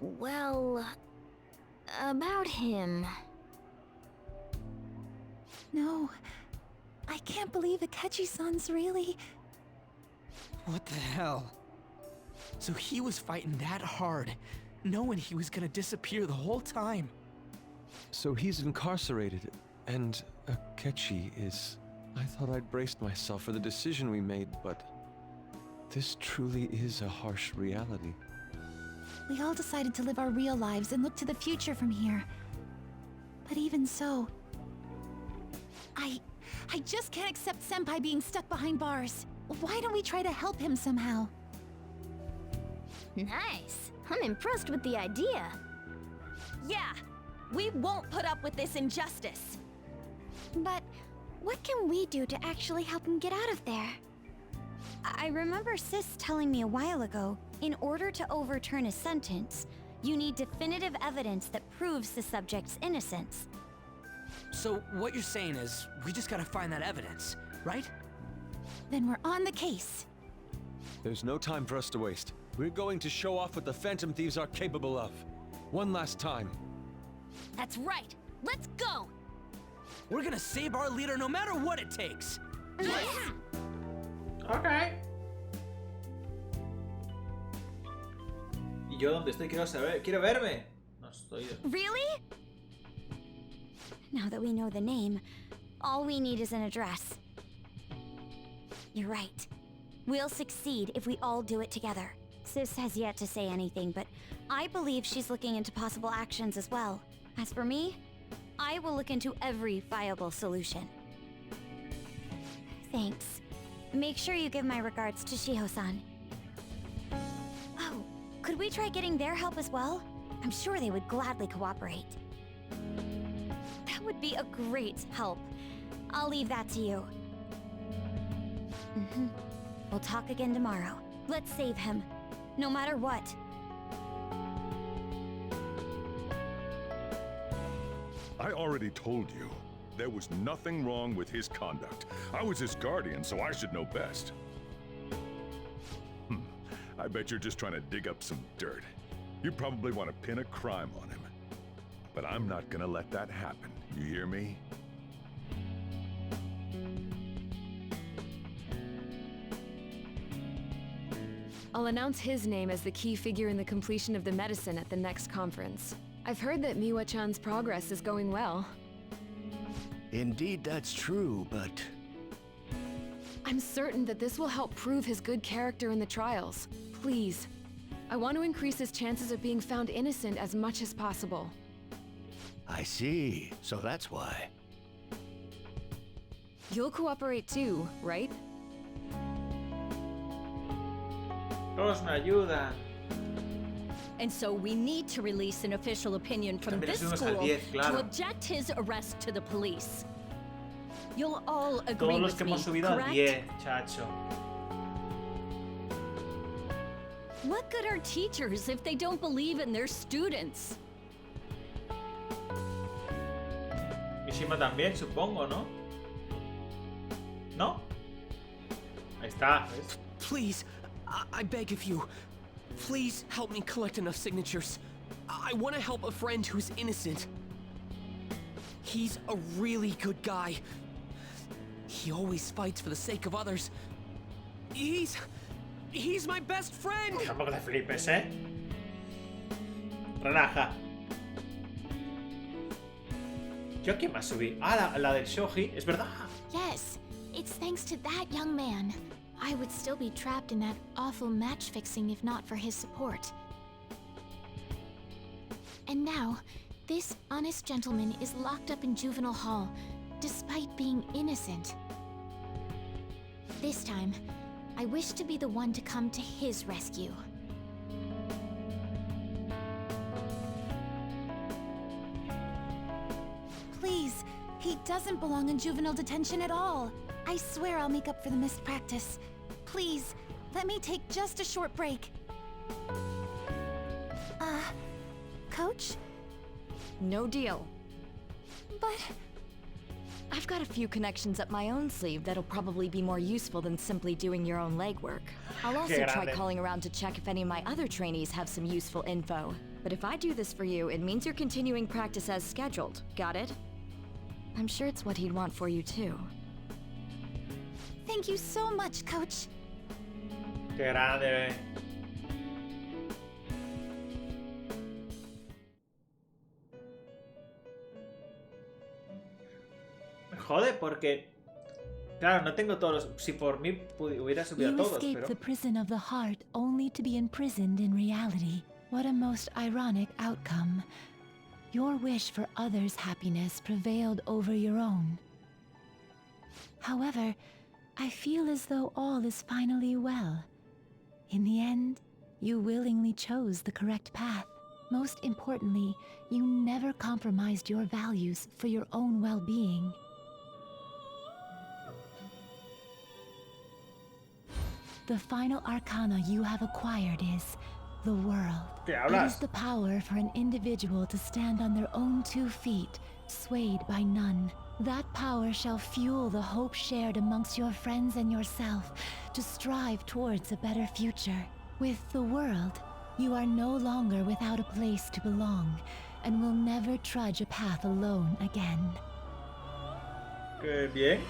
Well... about him. No. I can't believe Akechi-san's really... What the hell? So he was fighting that hard, knowing he was gonna disappear the whole time. So he's incarcerated, and Akechi is... I thought I'd braced myself for the decision we made, but... this truly is a harsh reality. We all decided to live our real lives and look to the future from here. But even so... I just can't accept Senpai being stuck behind bars. Why don't we try to help him somehow? Nice. I'm impressed with the idea. Yeah, we won't put up with this injustice. But what can we do to actually help him get out of there? I remember Sis telling me a while ago, in order to overturn a sentence, you need definitive evidence that proves the subject's innocence. So what you're saying is, we just gotta find that evidence, right? Then we're on the case. There's no time for us to waste. We're going to show off what the Phantom Thieves are capable of. One last time. That's right. Let's go! We're gonna save our leader no matter what it takes. Ok. ¿Y yo dónde estoy? Quiero saber. ¡Quiero verme! No estoy... Really? Now that we know the name, all we need is an address. You're right. We'll succeed if we all do it together. Sis has yet to say anything, but I believe she's looking into possible actions as well. As for me, I will look into every viable solution. Thanks. Make sure you give my regards to Shiho-san. Oh, could we try getting their help as well? I'm sure they would gladly cooperate. That would be a great help. I'll leave that to you. We'll talk again tomorrow. Let's save him. No matter what. I already told you. There was nothing wrong with his conduct. I was his guardian, so I should know best. I bet you're just trying to dig up some dirt. You probably want to pin a crime on him. But I'm not gonna let that happen. You hear me? I'll announce his name as the key figure in the completion of the medicine at the next conference. I've heard that Miwa-chan's progress is going well. Indeed, that's true, but... I'm certain that this will help prove his good character in the trials. Please. I want to increase his chances of being found innocent as much as possible. I see. So that's why. You'll cooperate too, right? Todos me ayudan. And so we need to release an official opinion from También this subimos school al 10, claro. to object his arrest to the police. You'll all agree Todos los with que me, hemos subido al correct? 10, chacho. What good are teachers if they don't believe in their students? Mishima también, supongo, ¿no? ¿No? Ahí está, ¿ves? Please, I beg of you. Please help me collect enough signatures. I want to help a friend who's innocent. He's a really good guy. He always fights for the sake of others. He's my best friend! Tampoco te flipes, ¿eh? Relaja. ¿Yo a quién más subí? Ah, la del Shoji, es verdad. Yes, it's thanks to that young man. I would still be trapped in that awful match fixing if not for his support. And now, this honest gentleman is locked up in juvenile hall, despite being innocent. This time, I wish to be the one to come to his rescue. Please, he doesn't belong in juvenile detention at all. I swear I'll make up for the missed practice. Please, let me take just a short break. Coach? No deal. But... I've got a few connections up my own sleeve that'll probably be more useful than simply doing your own legwork. I'll also try calling around to check if any of my other trainees have some useful info. But if I do this for you, it means you're continuing practice as scheduled. Got it? I'm sure it's what he'd want for you too. Thank you so much, Coach. Qué grande. Jode, porque... Claro, no tengo todos los... Si por mí hubiera subido a todos, You escaped pero... the prison of the heart only to be imprisoned in reality. What a most ironic outcome. Your wish for others' happiness prevailed over your own. However, I feel as though all is finally well. In the end, you willingly chose the correct path. Most importantly, you never compromised your values for your own well-being. The final arcana you have acquired is the world. ¿Qué It hablas? is the power for an individual to stand on their own 2 feet, swayed by none. That power shall fuel the hope shared amongst your friends and yourself to strive towards a better future. With the world, you are no longer without a place to belong, and will never trudge a path alone again. Qué bien.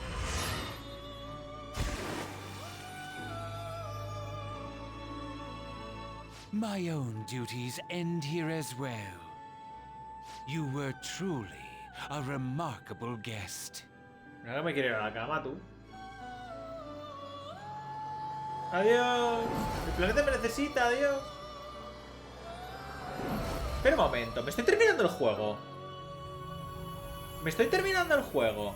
My own duties end here as well. You were truly a remarkable guest. Ahora me quiero ir a la cama, tú. Adiós. El planeta me necesita, adiós. Espera un momento, me estoy terminando el juego. Me estoy terminando el juego.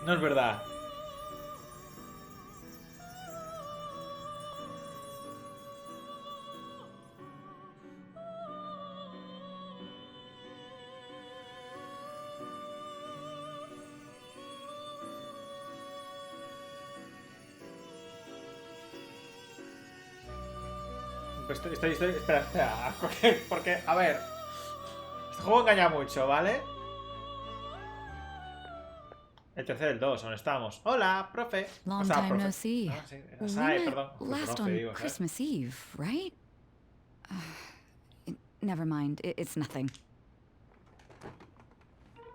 No es verdad. Espera, porque, a ver, este juego engaña mucho, ¿vale? El tercer del 2, ¿dónde estamos? Hola, profe. Long O sea, time profe. no see. Ah, sí, We Sai, met perdón. last Profe, on digo, ¿sabes? Christmas Eve, right? Never mind, it's nothing.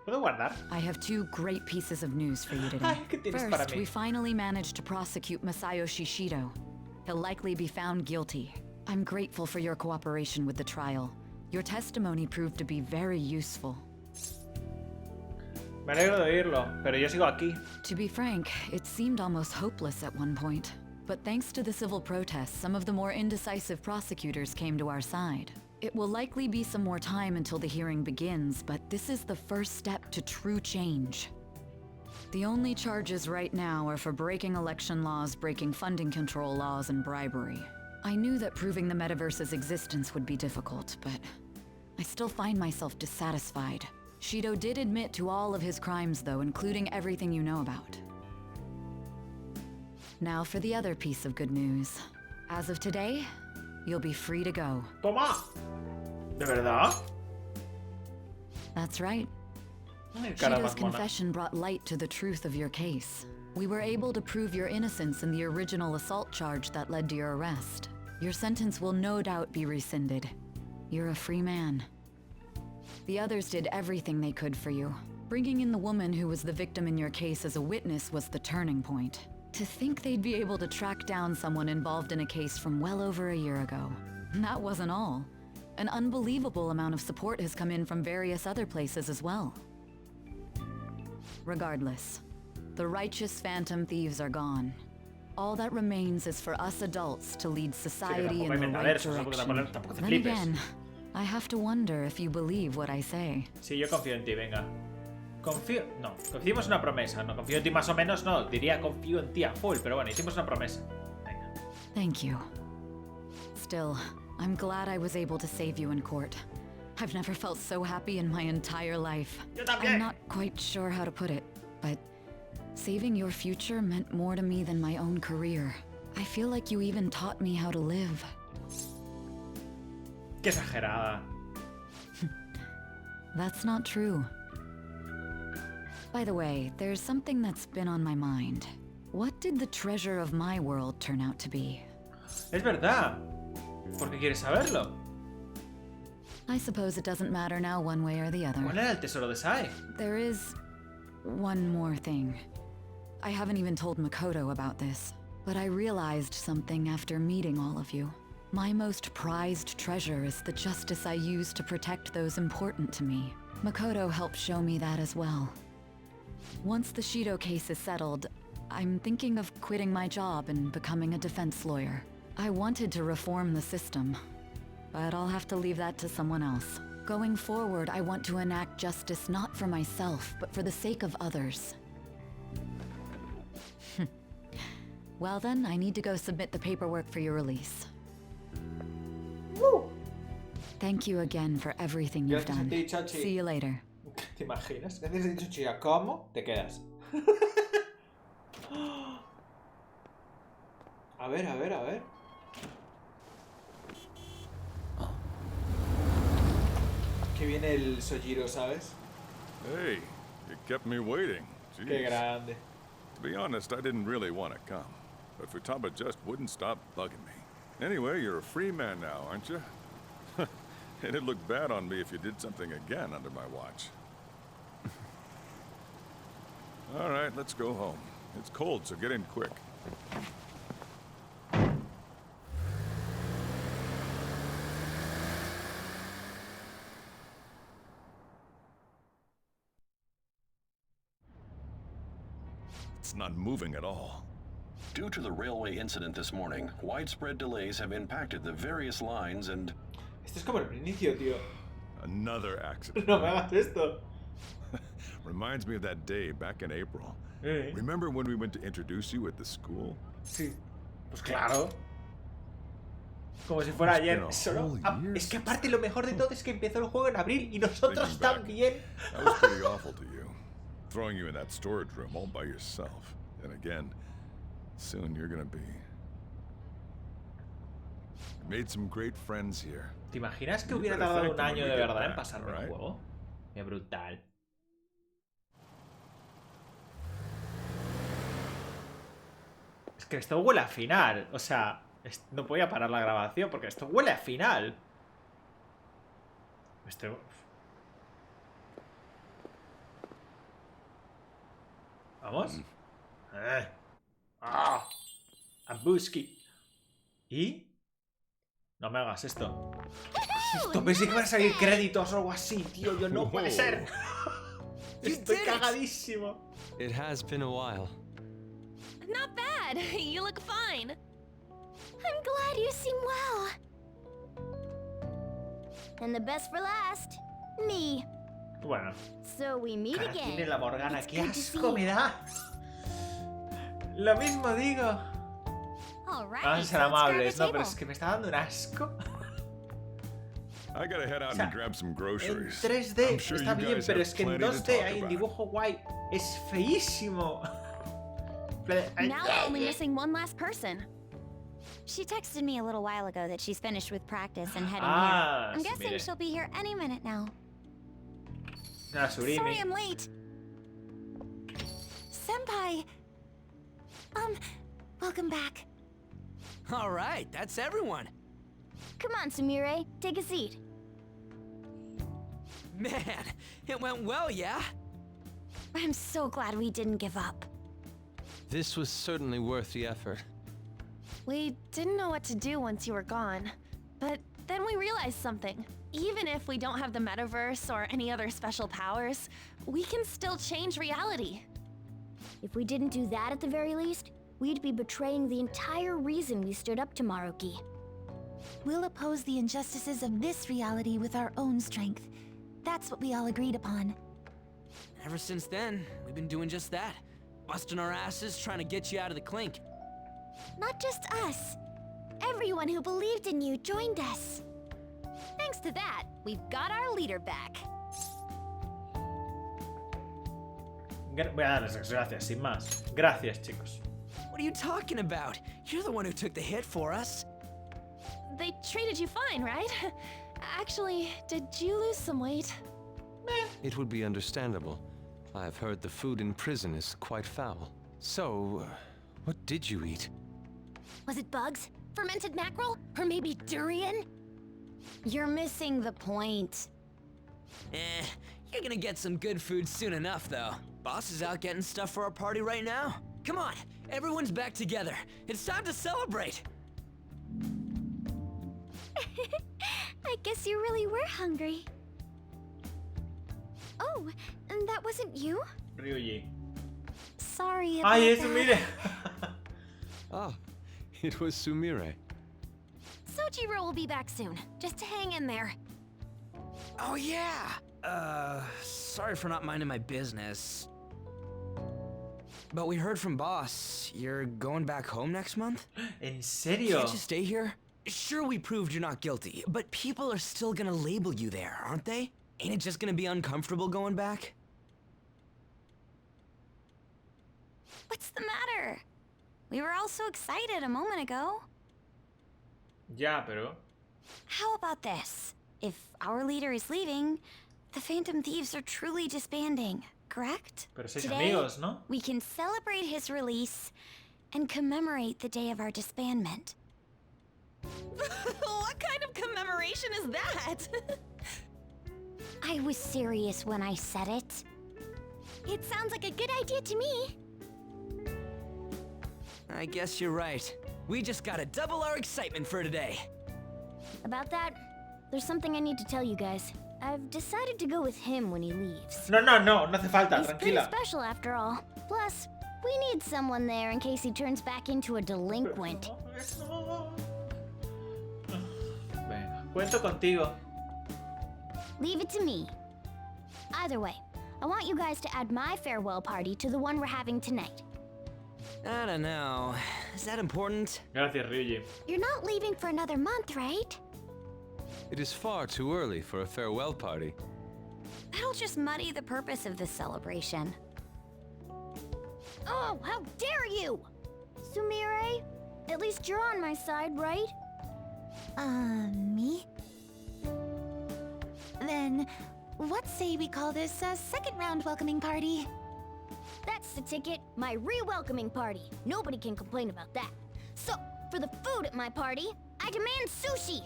¿Puedo guardar? I have 2 great pieces of news for you today. Ay, ¿qué tienes para First, mí? we finally managed to prosecute Masayo Shishido. He'll likely be found guilty. I'm grateful for your cooperation with the trial. Your testimony proved to be very useful. Me alegro de oírlo, pero yo sigo aquí. To be frank, it seemed almost hopeless at one point. But thanks to the civil protests, some of the more indecisive prosecutors came to our side. It will likely be some more time until the hearing begins, but this is the first step to true change. The only charges right now are for breaking election laws, breaking funding control laws, and bribery. I knew that proving the metaverse's existence would be difficult, but I still find myself dissatisfied. Shido did admit to all of his crimes, though, including everything you know about. Now for the other piece of good news. As of today, you'll be free to go. Toma. ¿De verdad? That's right. Ay, cara Shido's más mona. confession brought light to the truth of your case. We were able to prove your innocence in the original assault charge that led to your arrest. Your sentence will no doubt be rescinded. You're a free man. The others did everything they could for you. Bringing in the woman who was the victim in your case as a witness was the turning point. To think they'd be able to track down someone involved in a case from well over a year ago. And that wasn't all. An unbelievable amount of support has come in from various other places as well. Regardless, the righteous phantom thieves are gone. All that remains is for us adults to lead society in the right direction. Then again, I have to wonder if you believe what I say. Sí, yo confío en ti, venga. Confío... No, hicimos una promesa. No confío en ti más o menos, no. Diría confío en ti a full, pero bueno, hicimos una promesa. Venga. Thank you. Still, I'm glad I was able to save you in court. I've never felt so happy in my entire life. Yo también. I'm not quite sure how to put it, but saving your future meant more to me than my own career. I feel like you even taught me how to live. Qué exagerada. That's not true. By the way, there's something that's been on my mind. What did the treasure of my world turn out to be? Es verdad. ¿Por qué quieres saberlo? I suppose it doesn't matter now one way or the other. ¿Cuál era el tesoro de Sai? There is one more thing. I haven't even told Makoto about this, but I realized something after meeting all of you. My most prized treasure is the justice I use to protect those important to me. Makoto helped show me that as well. Once the Shido case is settled, I'm thinking of quitting my job and becoming a defense lawyer. I wanted to reform the system, but I'll have to leave that to someone else. Going forward, I want to enact justice not for myself, but for the sake of others. Well then, I need to go submit the paperwork for your release. Woo! Thank you again for everything you've done. See you later. ¿Te imaginas? Gracias a ti, Chochilla. ¿Cómo te quedas? A ver, a ver, a ver. Que viene el Sojiro, ¿sabes? Hey, you kept me waiting. Jeez. Qué grande. To be honest, I didn't really want to come, but Futaba just wouldn't stop bugging me. Anyway, you're a free man now, aren't you? And it'd look bad on me if you did something again under my watch. All right, let's go home. It's cold, so get in quick. It's not moving at all. Due to the railway incident this morning, widespread delays have impacted the various lines and... Esto es como el inicio, tío. Another accident. No me hagas esto. Reminds me of that day back in April. Remember when we went to introduce you at the school? Sí. Pues claro. Como si fuera ayer. Solo... es que aparte lo mejor de todo es que empezó el juego en abril y nosotros también. That was pretty awful to you. Throwing you in that storage room all by yourself. And again, soon you're gonna be... Made some great friends here. ¿Te imaginas que hubiera tardado un año de verdad en pasarme el juego? Qué brutal. Es que esto huele a final. O sea, no podía parar la grabación porque esto huele a final. ¿Vamos? Ambuski. ¿Y? No me hagas esto. Esto pensé que van a salir créditos o algo así, tío. Yo no puede ser. Estoy cagadísimo. It has been a while. Not bad. You look fine. I'm glad you seem well. And the best for last, me. Bueno. So we meet again. Tiene la Morgana. Qué asco me da. Lo mismo digo. Vamos a ser amables, no, pero es que me está dando un asco. I gotta head out and grab some groceries. En 3D está bien, pero es que en 2D hay un dibujo guay. Es feísimo. Now we're only missing one last person. She texted me a little while ago that she's finished with practice and heading here. I'm guessing she'll be here any minute now. Sorry I'm late. Senpai. Welcome back. All right, that's everyone. Come on, Sumire, take a seat. Man, it went well, yeah? I'm so glad we didn't give up. This was certainly worth the effort. We didn't know what to do once you were gone, but then we realized something. Even if we don't have the metaverse or any other special powers, we can still change reality. If we didn't do that at the very least, we'd be betraying the entire reason we stood up to Maruki. We'll oppose the injustices of this reality with our own strength. That's what we all agreed upon. Ever since then, we've been doing just that. Busting our asses trying to get you out of the clink. Not just us. Everyone who believed in you joined us. Thanks to that, we've got our leader back. Voy a darles las gracias, sin más. Gracias, chicos. What are you talking about? You're the one who took the hit for us. They treated you fine, right? Actually, did you lose some weight? It would be understandable. I've heard the food in prison is quite foul. So, what did you eat? Was it bugs? Fermented mackerel? Or maybe durian? You're missing the point. You're gonna get some good food soon enough, though. Boss is out getting stuff for our party right now. Come on, everyone's back together. It's time to celebrate. I guess you really were hungry. Oh, and that wasn't you? Ryuji. Sorry about Ay, that. eso, mire. Ah, it was Sumire. Sojiro will be back soon. Just hang in there. Oh yeah! Sorry for not minding my business. But we heard from boss. You're going back home next month? ¿En serio? Can't you stay here? Sure, we proved you're not guilty, but people are still gonna label you there, aren't they? Ain't it just gonna be uncomfortable going back? What's the matter? We were all so excited a moment ago. Ya, pero... How about this? If our leader is leaving, the Phantom Thieves are truly disbanding, correct? Pero sois Today, amigos, ¿no? we can celebrate his release and commemorate the day of our disbandment. What kind of commemoration is that? I was serious when I said it. It sounds like a good idea to me. I guess you're right. We just gotta double our excitement for today. About that, there's something I need to tell you guys. I've decided to go with him when he leaves. No hace falta, He's pretty tranquila. special after all. Plus, we need someone there in case he turns back into a delinquent. Venga, cuento contigo. Leave it to me. Either way, I want you guys to add my farewell party to the one we're having tonight. I don't know. Is that important? Gracias, Ryuji. You're not leaving for another month, right? It is far too early for a farewell party. That'll just muddy the purpose of this celebration. Oh, how dare you! Sumire, at least you're on my side, right? Me? Then, what say we call this a second round welcoming party? That's the ticket, my re-welcoming party. Nobody can complain about that. So, for the food at my party, I demand sushi!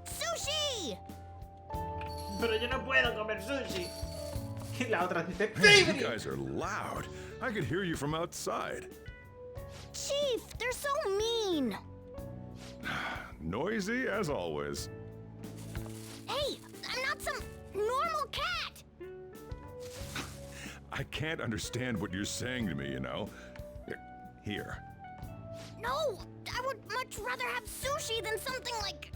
¡Sushi! Pero yo no puedo comer sushi. Y la otra dice, Man, you guys are loud. I could hear you from outside. Chief, they're so mean! Noisy as always. Hey, I'm not some normal cat! I can't understand what you're saying to me, you know. Here. No, I would much rather have sushi than something like...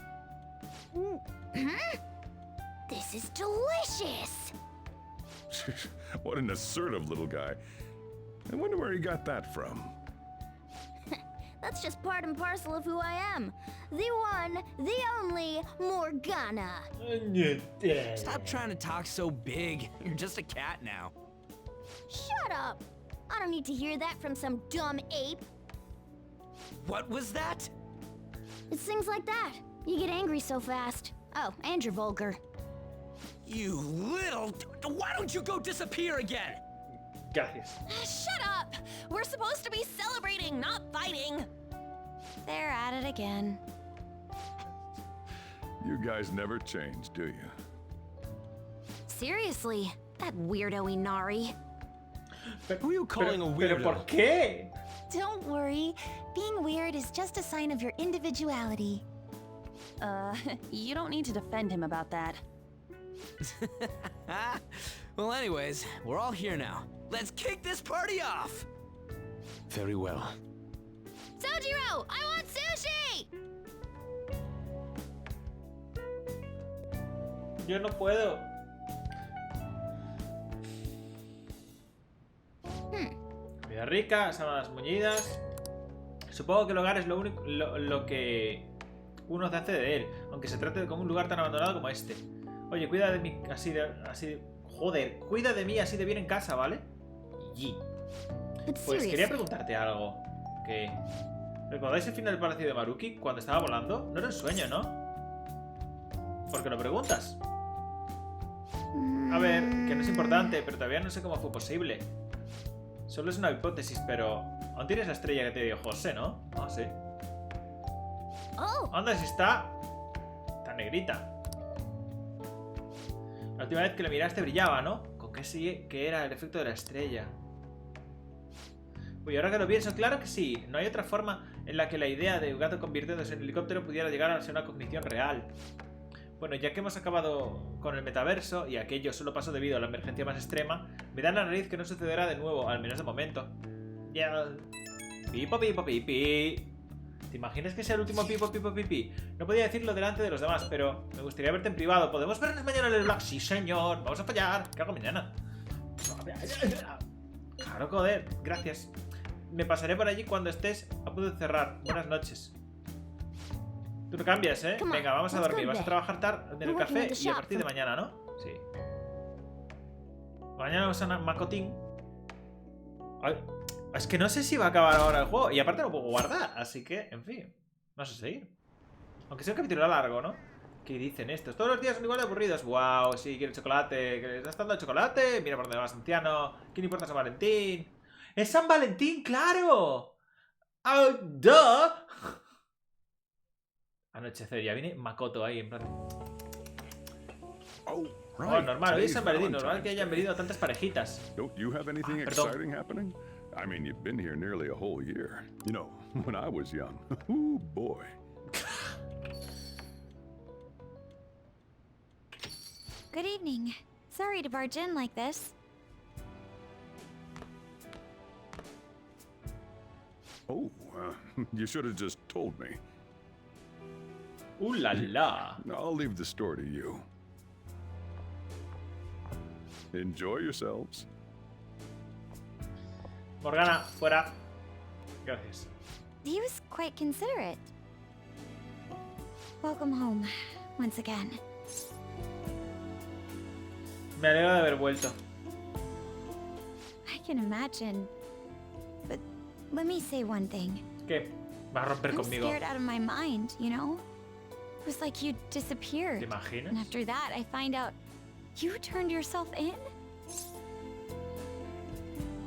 This is delicious! What an assertive little guy. I wonder where he got that from. That's just part and parcel of who I am. The one, the only Morgana. Stop trying to talk so big. You're just a cat now. Shut up! I don't need to hear that from some dumb ape. What was that? It's things like that. You get angry so fast. Oh, and you're vulgar. You little... Why don't you go disappear again? Gracias. Shut up! We're supposed to be celebrating, not fighting. They're at it again. You guys never change, do you? Seriously, that weirdo Inari. Who are you calling a weirdo? ¿Pero por qué? Don't worry. Being weird is just a sign of your individuality. You don't need to defend him about that. Well, anyways, we're all here now. Let's kick this party off! Very well. Sojiro, I want sushi! Yo no puedo. Vida rica, sábanas muñidas. Supongo que el hogar es lo único lo que uno hace de él, aunque se trate de como un lugar tan abandonado como este. Oye, cuida de mí joder, cuida de mí así de bien en casa, ¿vale? Y pues quería preguntarte algo. ¿Qué? ¿Recordáis el final del Palacio de Maruki cuando estaba volando? No era un sueño, ¿no? ¿Por qué lo preguntas? A ver, que no es importante, pero todavía no sé cómo fue posible. Solo es una hipótesis, pero... Aún tienes la estrella que te dio José, ¿no? Ah, sí. Anda, si está... Está negrita. La última vez que le miraste brillaba, ¿no? ¿Con qué sí que era el efecto de la estrella? Uy, ahora que lo pienso, claro que sí. No hay otra forma en la que la idea de un gato convirtiéndose en un helicóptero pudiera llegar a ser una cognición real. Bueno, ya que hemos acabado con el metaverso y aquello solo pasó debido a la emergencia más extrema, me da en la nariz que no sucederá de nuevo, al menos de momento. Ya... Pipo, pipo, pipi. ¿Te imaginas que sea el último pipo, pipo, pipi? No podía decirlo delante de los demás, pero me gustaría verte en privado. ¿Podemos vernos mañana en el Black? Sí, señor. Vamos a fallar. ¿Qué hago mañana? Claro, joder. Gracias. Me pasaré por allí cuando estés a punto de cerrar. Buenas noches. Tú no cambias, ¿eh? Venga, vamos a dormir. Vas a trabajar tarde en el café y a partir de mañana, ¿no? Sí. Mañana vamos a Makotín. Ay, es que no sé si va a acabar ahora el juego. Y aparte no puedo guardar. Así que, en fin. Vamos a seguir. Aunque sea un capítulo largo, ¿no? ¿Qué dicen estos? Todos los días son igual de aburridos. Wow, sí, quiero chocolate. ¿Que le estás dando chocolate? Mira por dónde vas, anciano. ¿Quién importa San Valentín? ¡Es San Valentín, claro! ¡Oh, duh! Anochecer, ya viene Makoto ahí en plan... Oh, normal, hoy es San Valentín, normal que hayan venido tantas parejitas. Don't you have anything exciting happening? I mean, you've been here nearly a whole year. You know, when I was young. Ooh, boy. Good evening. Sorry to barge in like this. Oh, you should have just told me. Ooh la la. I'll leave the store to you. Enjoy yourselves. Morgana, fuera. Gracias. He was quite considerate. Welcome home, once again. Me alegro de haber vuelto. I can imagine. But let me say one thing. ¿Qué? Va a romper conmigo. I'm scared out of my mind, you know? It was like you disappeared. ¿Te imaginas? And after that, I find out you turned yourself in?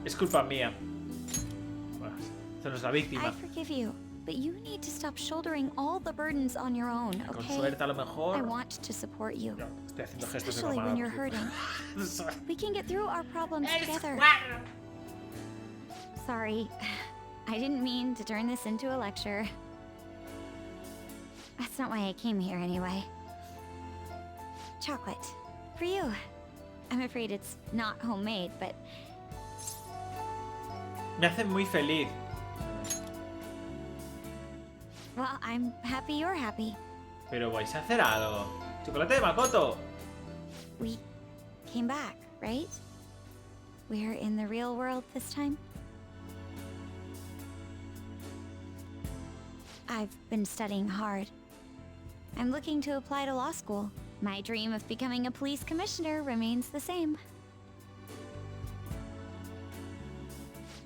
Es culpa mía. Bueno, es la víctima. I forgive you, but you need to stop shouldering all the burdens on your own, Con okay? suerte, a lo mejor. I want to support you. No, estoy haciendo gestos de Especially mamá. when you're hurting. We can get through our problems together. Sorry, I didn't mean to turn this into a lecture. That's not why I came here anyway. Chocolate. For you. I'm afraid it's not homemade, but... Me hace muy feliz. Well, I'm happy you're happy. Pero vais a hacer algo. Chocolate de Makoto. We came back, right? We're in the real world this time? I've been studying hard. I'm looking to apply to law school. My dream of becoming a police commissioner remains the same.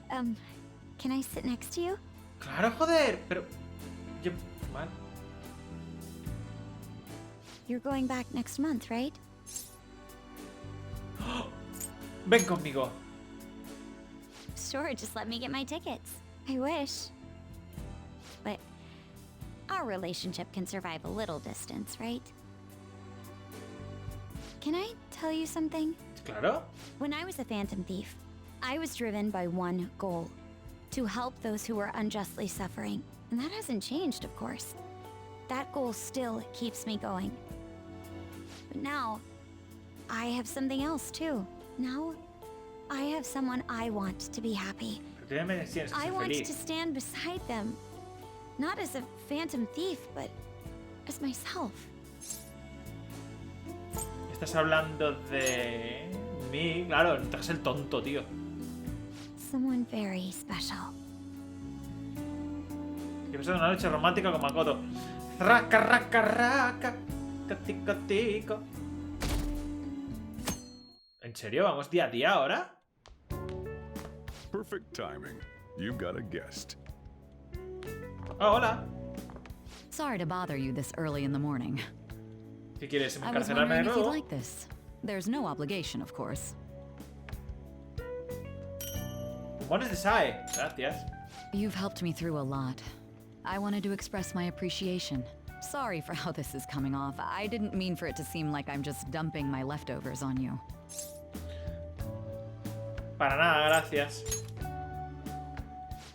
Can I sit next to you? Claro, joder, pero... Yo... Mal. You're going back next month, right? Ven conmigo. Sure, just let me get my tickets. I wish. But our relationship can survive a little distance, right? Can I tell you something? Claro. When I was a phantom thief, I was driven by one goal. To help those who were unjustly suffering. And that hasn't changed, of course. That goal still keeps me going. But now, I have something else too. Now, I have someone I want to be happy. I want to stand beside them. Not as a phantom thief, but as myself. Estás hablando de mí, claro, no te hagas el tonto, tío. someone very special. Yo pensaba en una noche romántica con Makoto. Raca, raca, raca. Tico, tico. ¿En serio? ¿Vamos día a día ahora? Perfect timing. You've got a guest. Oh, hola. Sorry to bother you this early in the morning. ¿Qué quieres? I was ¿Encarcelarme de wondering if you'd nuevo? like this. There's no obligation, of course. Bombones de Sae. Gracias. You've helped me through a lot. I wanted to express my appreciation. Sorry for how this is coming off. I didn't mean for it to seem like I'm just dumping my leftovers on you. Para nada, gracias.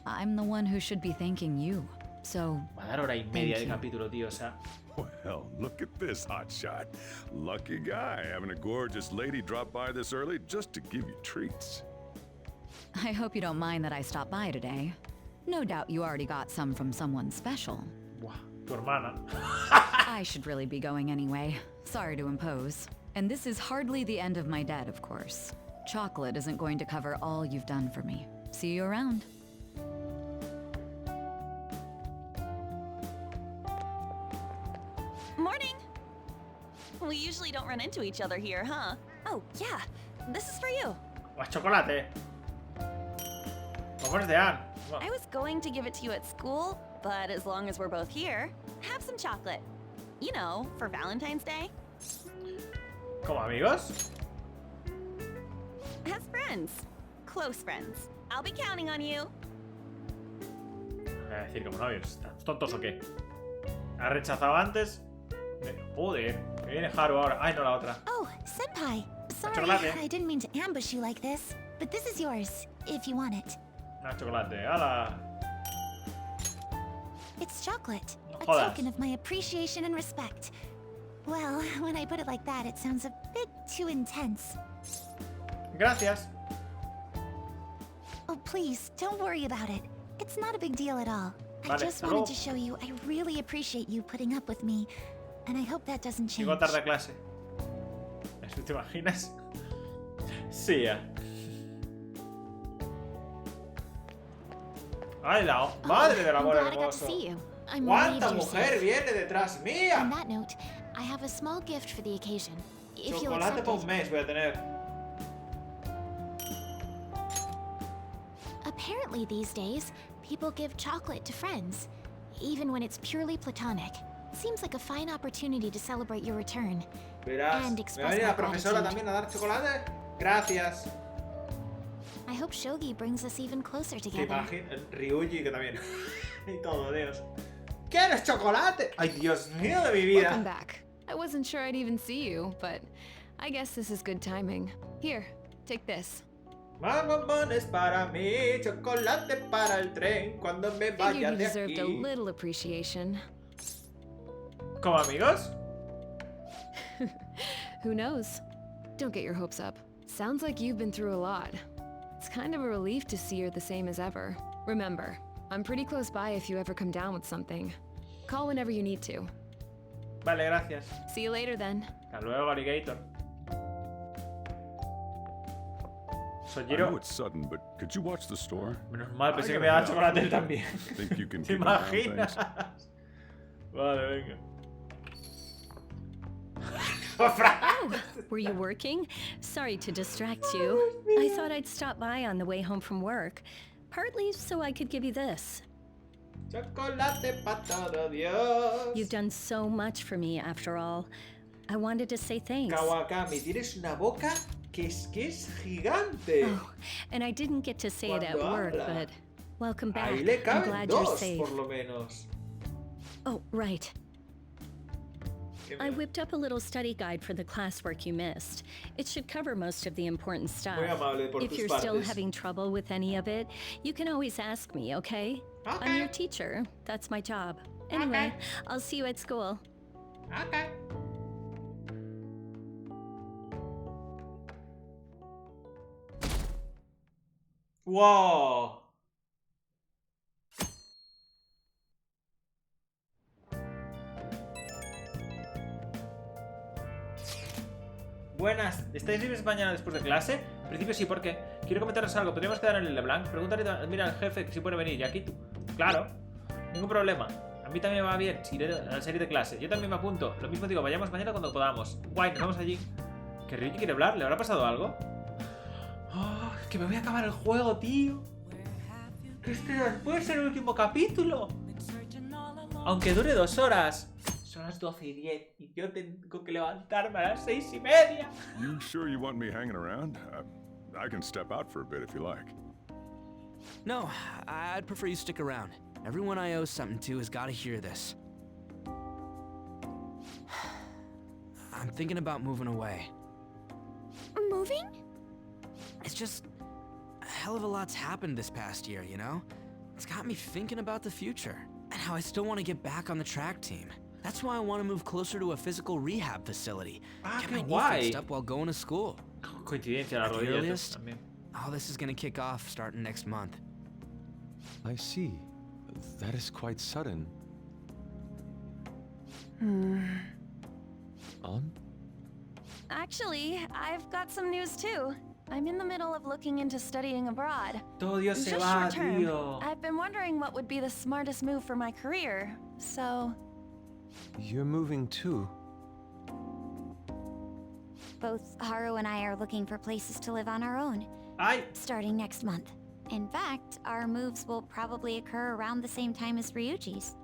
I'm the one who should be thanking you. So, Va a dar hora y media de thank you. capítulo, tío, o sea. Well, look at this hotshot. Lucky guy having a gorgeous lady drop by this early just to give you treats. I hope you don't mind that I stopped by today. No doubt you already got some from someone special. Buah, tu hermana. I should really be going anyway. Sorry to impose. And this is hardly the end of my debt, of course. Chocolate isn't going to cover all you've done for me. See you around. Morning! We usually don't run into each other here, huh? Oh, yeah. This is for you. Más chocolate. Bombones de Anne. I was going to give it to you at school, but as long as we're both here, have some chocolate. You know, for Valentine's Day. ¿Como amigos? As friends. Close friends. I'll be counting on you. Voy a decir como novios. ¿Están tontos o qué? ¿Ha rechazado antes? Joder, me viene Haru ahora. Ay, no, la otra. Oh, Senpai. Sorry, Chocolate. I didn't mean to ambush you like this, but this is yours, if you want it. Una chocolate. ¡Hala! It's chocolate. A Jodas. token of my appreciation and respect. Well, when I put it like that, it sounds a bit too intense. Gracias. Oh, please, don't worry about it. It's not a big deal at all. I Vale, just hasta wanted luego. to show you I really appreciate you putting up with me, and I hope that doesn't change. Llego tarde a clase. ¿Eso te imaginas? Sí, ya. ¡Ay, la madre del amor I'm glad I got to hermoso! see you. I'm ¿Cuánta relieved you're mujer safe. viene detrás mía? On that note, I have a small gift for the occasion. If you'll Chocolate accept por it. un mes voy a tener. Apparently these days, people give chocolate to friends, even when it's purely platonic. Seems like a fine opportunity to celebrate your return. Verás, And ¿me va a express venir my la profesora gratitude. también a dar chocolate? Gracias. I hope Shogi brings us even closer ¿Te together. imaginas? Ryuji que también. Y todo, Dios. ¿Quieres chocolate? Ay, Dios mío de mi vida. Welcome back. I wasn't sure I'd even see you, but I guess this is good timing. Here, take this. Más bombones para mí, chocolate para el tren cuando me Figured vaya you de deserved a aquí. little appreciation. ¿Como amigos? Who knows? Don't get your hopes up. Sounds like you've been through a lot. It's kind of a relief to see you're the same as ever. Remember, I'm pretty close by if you ever come down with something. Call whenever you need to. Vale, gracias. See you later then. Hasta luego, alligator. I Sojiro. know it's sudden, but could you watch the store? Menos mal, pensé I que me gotta daba head chocolate out. él también. Think you can ¿Te keep an eye on imaginas? things? Vale, venga. Oh, were you working? Sorry to distract you. I thought I'd stop by on the way home from work. Partly so I could give you this. Chocolate pa' todo Dios. You've done so much for me after all. I wanted to say thanks. Kawakami, tienes una boca que es gigante. Oh, and I didn't get to say it at Cuando work, habla. but welcome back. Ahí le I'm caben glad you're dos, safe. por lo menos. Oh, right. Qué I bien. whipped up a little study guide for the classwork you missed. It should cover most of the important stuff. Muy amable por If tus you're still partes. having trouble with any of it, you can always ask me, okay? I'm your teacher. That's my job. Anyway, I'll see you at school. Okay. Wow. Buenas, ¿estáis libres mañana después de clase? En principio sí, porque quiero comentaros algo. ¿Podríamos quedar en el LeBlanc? Pregúntale, mira al jefe si puede venir. Y aquí tú. Claro, ningún problema. A mí también me va bien si iré a la serie de clase. Yo también me apunto. Lo mismo digo, vayamos mañana cuando podamos. Guay, nos vamos allí. ¿Que Ryuji quiere hablar? ¿Le habrá pasado algo? Oh, que me voy a acabar el juego, tío. Este puede ser el último capítulo. Aunque dure 2 horas. Son las 12:10 y yo tengo que levantarme a las 6:30. You sure you want me hanging around? I can step out for a bit if you like. No, I'd prefer you stick around. Everyone I owe something to has got to hear this. I'm thinking about moving away. Moving? It's just a hell of a lot's happened this past year, you know? It's got me thinking about the future and how I still want to get back on the track team. That's why I want to move closer to a physical rehab facility. Get my knee fixed up while going to school. Coincidencia, la rodilla también. All this is going to kick off starting next month. I see. That is quite sudden. Actually, I've got some news too. I'm in the middle of looking into studying abroad. Todo Dios se Just va, short term. tío. I've been wondering what would be the smartest move for my career, so... You're moving too. Both Haru and I are looking for places to live on our own. Starting next month. In fact, our moves will probably occur around the same time as Ryuji's.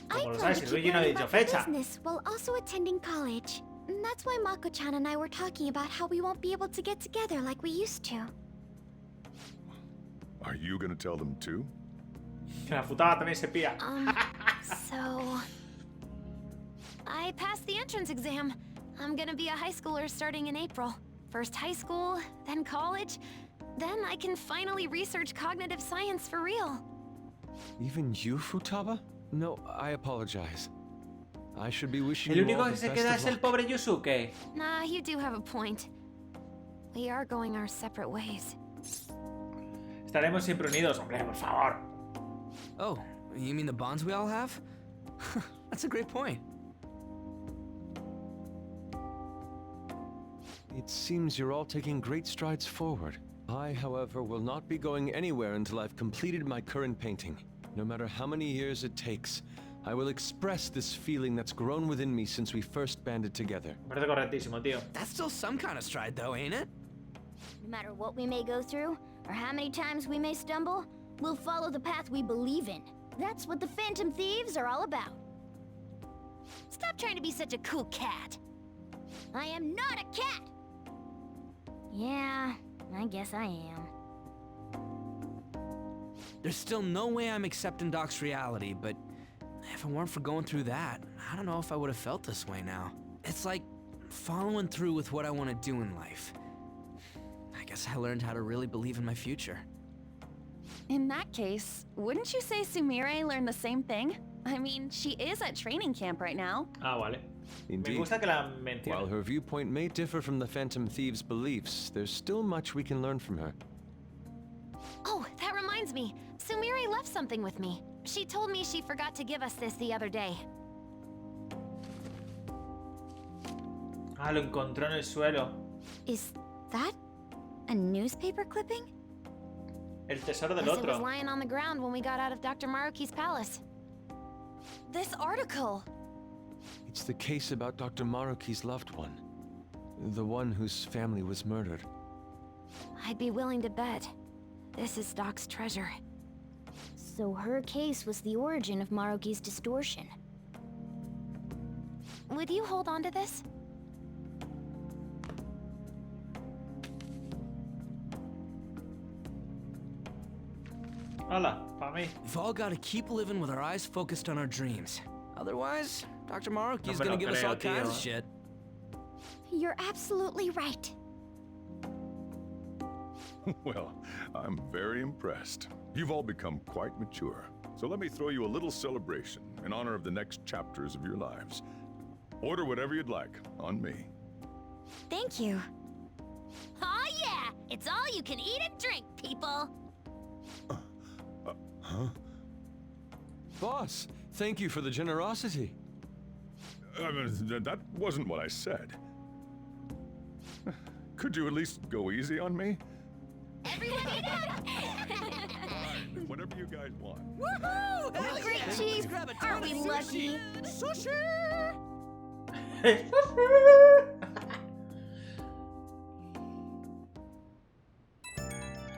I plan to keep learning about the business while also attending college. And that's why Mako-chan and I were talking about how we won't be able to get together like we used to. Are you gonna tell them too? La putada también se pilla. So... I passed the entrance exam. I'm gonna be a high schooler starting in April. First high school, then college. Then I can finally research cognitive science for real. Even you, Futaba? No, I apologize. I should be wishing El you único all que the se best queda of es el luck. pobre Yusuke. Nah, you do have a point. We are going our separate ways. Estaremos siempre unidos, hombre, por favor. Oh, you mean the bonds we all have? That's a great point. It seems you're all taking great strides forward. I, however, will not be going anywhere until I've completed my current painting. No matter how many years it takes, I will express this feeling that's grown within me since we first banded together. Parece correctísimo, tío. That's still some kind of stride though, ain't it? No matter what we may go through, or how many times we may stumble, we'll follow the path we believe in. That's what the Phantom Thieves are all about. Stop trying to be such a cool cat. I am not a cat! Yeah, I guess I am. There's still no way I'm accepting Doc's reality, but if it weren't for going through that, I don't know if I would have felt this way now. It's like following through with what I want to do in life. I guess I learned how to really believe in my future. In that case, wouldn't you say Sumire learned the same thing? I mean, she is at training camp right now. Ah, vale. Indeed. Me gusta que la mencione. While her viewpoint may differ from the Phantom Thieves' beliefs, there's still much we can learn from her. Oh, that reminds me. Sumire left something with me. She told me she forgot to give us this the other day. Ah, lo encontró en el suelo. Is that a newspaper clipping? El tesoro del Guess it was otro. lying on the ground when we got out of Dr. Maruki's palace. This article! It's the case about Dr. Maruki's loved one. The one whose family was murdered. I'd be willing to bet. This is Doc's treasure. So her case was the origin of Maruki's distortion. Would you hold on to this? Hola, pa' mí. We've all got to keep living with our eyes focused on our dreams. Otherwise, Dr. Maruki's No me gonna lo give us all creo, kinds tío. of shit. You're absolutely right. Well, I'm very impressed. You've all become quite mature. So let me throw you a little celebration in honor of the next chapters of your lives. Order whatever you'd like, on me. Thank you. Oh yeah! It's all you can eat and drink, people! Huh? Boss, thank you for the generosity. That wasn't what I said. Could you at least go easy on me? Everyone get out! Fine, whatever you guys want. Woohoo! Great, Chief! Aren't we lucky?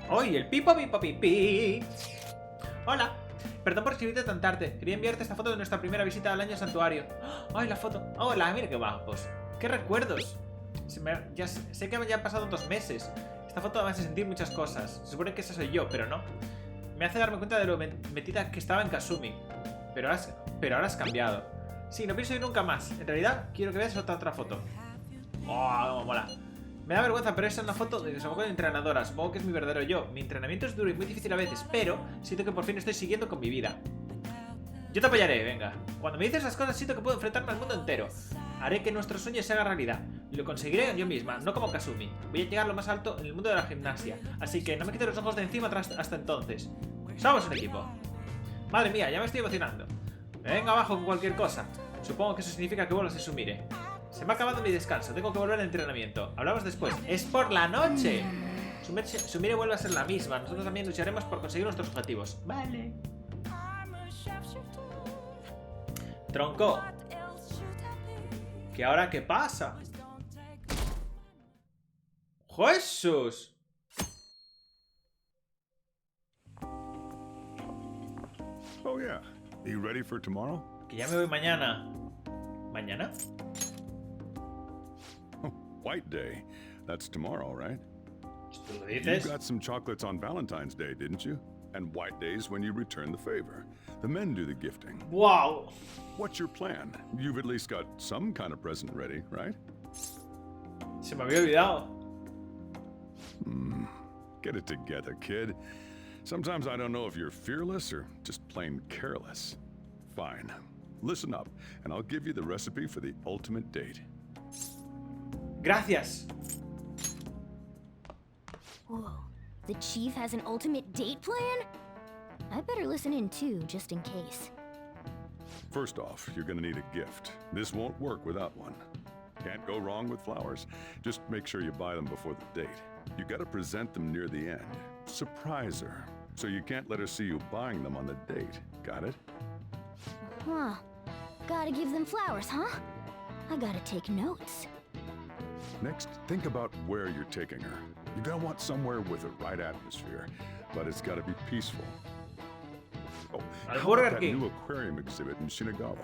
¡Oye, el pipo pipo pipi! Hola, perdón por escribirte tan tarde. Quería enviarte esta foto de nuestra primera visita al año santuario. ¡Ay, la foto! ¡Hola, mira qué guapos! ¡Qué recuerdos! Ya sé que ya han pasado 2 meses. Esta foto me hace sentir muchas cosas. Se supone que esa soy yo, pero no. Me hace darme cuenta de lo metida que estaba en Kasumi. Pero ahora has cambiado. Sí, no pienso ir nunca más. En realidad, quiero que veas otra foto. ¡Oh, cómo mola! Me da vergüenza, pero esa es una foto de que se de entrenadora. Supongo que es mi verdadero yo. Mi entrenamiento es duro y muy difícil a veces, pero siento que por fin estoy siguiendo con mi vida. Yo te apoyaré, venga. Cuando me dices esas cosas siento que puedo enfrentarme al mundo entero. Haré que nuestros sueños se hagan realidad. Y lo conseguiré yo misma, no como Kasumi. Voy a llegar lo más alto en el mundo de la gimnasia. Así que no me quite los ojos de encima hasta entonces. Somos un equipo. Madre mía, ya me estoy emocionando. Me venga abajo con cualquier cosa. Supongo que eso significa que vuelvas a Sumire. Se me ha acabado mi descanso, tengo que volver al entrenamiento. Hablamos después. ¡Es por la noche! Sumire vuelve a ser la misma. Nosotros también lucharemos por conseguir nuestros objetivos. Vale. Tronco. ¿Qué ahora qué pasa? ¡Jesús! Oh yeah. Are you ready for tomorrow? Que ya me voy mañana. ¿Mañana? White Day. That's tomorrow, right? You got some chocolates on Valentine's Day, didn't you? And White Day's when you return the favor. The men do the gifting. Wow. What's your plan? You've at least got some kind of present ready, right? Se me había olvidado. Get it together, kid. Sometimes I don't know if you're fearless or just plain careless. Fine. Listen up, and I'll give you the recipe for the ultimate date. Gracias. Whoa. The chief has an ultimate date plan? I better listen in too, just in case. First off, you're gonna need a gift. This won't work without one. Can't go wrong with flowers. Just make sure you buy them before the date. You gotta present them near the end. Surprise her. So you can't let her see you buying them on the date. Got it? Huh. Gotta give them flowers, huh? I gotta take notes. Next, think about where you're taking her. You're gonna want somewhere with the right atmosphere, but it's gotta be peaceful. Oh, how about that new aquarium exhibit in Shinagawa?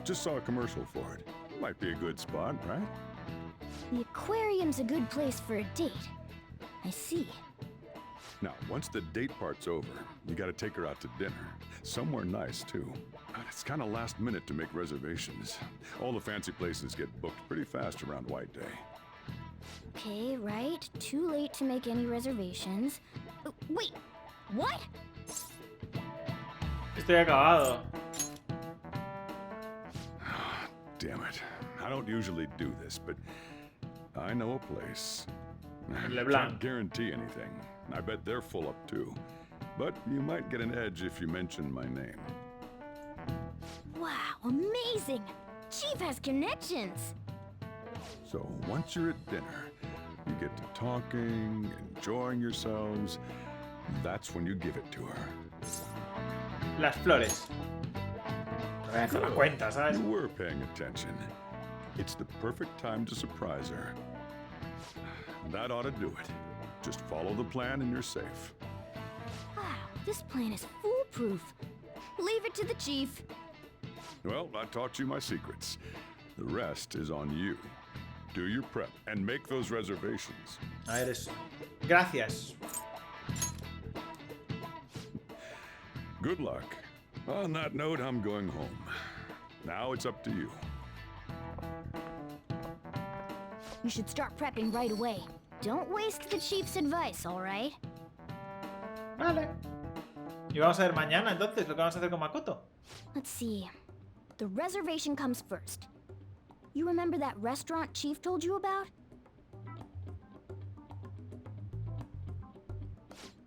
Just saw a commercial for it. Might be a good spot, right? The aquarium's a good place for a date. I see. Now, once the date part's over, you gotta take her out to dinner. Somewhere nice, too. But it's kinda last minute to make reservations. All the fancy places get booked pretty fast around White Day. Okay, right. Too late to make any reservations. Wait, what? Estoy acabado. Damn it. I don't usually do this, but I know a place. Can't guarantee anything. I bet they're full up too. But you might get an edge if you mention my name. Wow, amazing! Chief has connections! So once you're at dinner, you get to talking, enjoying yourselves. That's when you give it to her. Las flores. Deja la cuenta, ¿sabes? You were paying attention. It's the perfect time to surprise her. That ought to do it. Just follow the plan and you're safe. Wow, this plan is foolproof. Leave it to the chief. Well, I taught you my secrets. The rest is on you. Do your prep and make those reservations. A ver eso. Gracias. Good luck. On that note, I'm going home. Now it's up to you. You should start prepping right away. Don't waste the chief's advice, all right? Vale. Y vamos a ver mañana entonces lo que vamos a hacer con Makoto. Let's see. The reservation comes first. You remember that restaurant Chief told you about?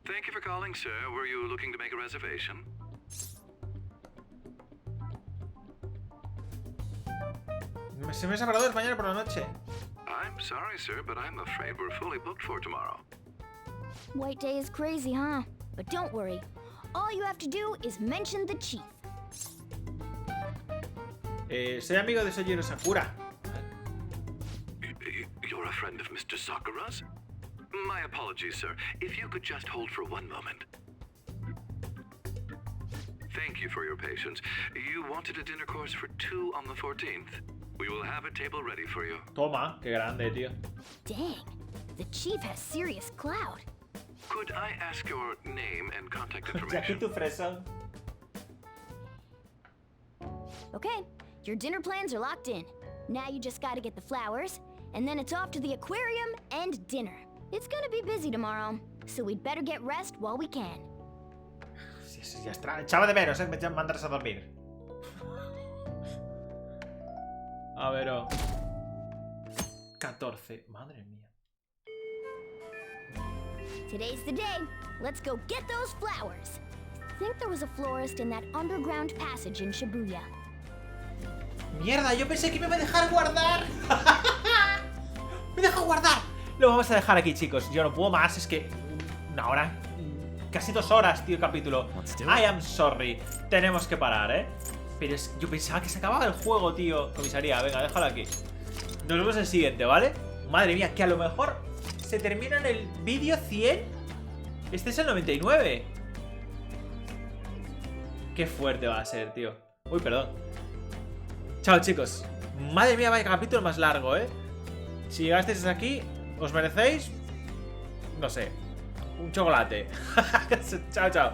Thank you for calling, sir. Were you looking to make a reservation? Se me ha separado mañana por la noche. I'm Sorry, sir, but I'm afraid we're fully booked for tomorrow. White Day is crazy, huh? But don't worry. All you have to do is mention the chief. Soy amigo de Sojiro Sakura. You're a friend of Mr. Sakura's? My apologies, sir. If you could just hold for one moment. Thank you for your patience. You wanted a dinner course for 2 on the 14th. We will have a table ready for you. Toma, qué grande, tío. Dang, the chief has serious clout. Could I ask your name and contact information? tu fresa. Okay, your dinner plans are locked in. Now you just gotta get the flowers, and then it's off to the aquarium and dinner. It's gonna be busy tomorrow, so we'd better get rest while we can. Sí, ya está. Echaba de menos, me mandarás a dormir. A ver, 14. Madre mía. Today's the day. Let's go get those flowers. I think there was a florist in that underground passage in Shibuya. Mierda, yo pensé que me iba a dejar guardar. Me deja guardar. Lo vamos a dejar aquí, chicos. Yo no puedo más, es que una hora, casi 2 horas, tío, capítulo. I am sorry. Tenemos que parar, Pero yo pensaba que se acababa el juego, tío. Comisaría, venga, déjalo aquí. Nos vemos en el siguiente, ¿vale? Madre mía, que a lo mejor se termina en el vídeo 100. Este es el 99. Qué fuerte va a ser, tío. Uy, perdón. Chao, chicos. Madre mía, vaya capítulo más largo, Si llegasteis hasta aquí, os merecéis, no sé, un chocolate. Chao, chao.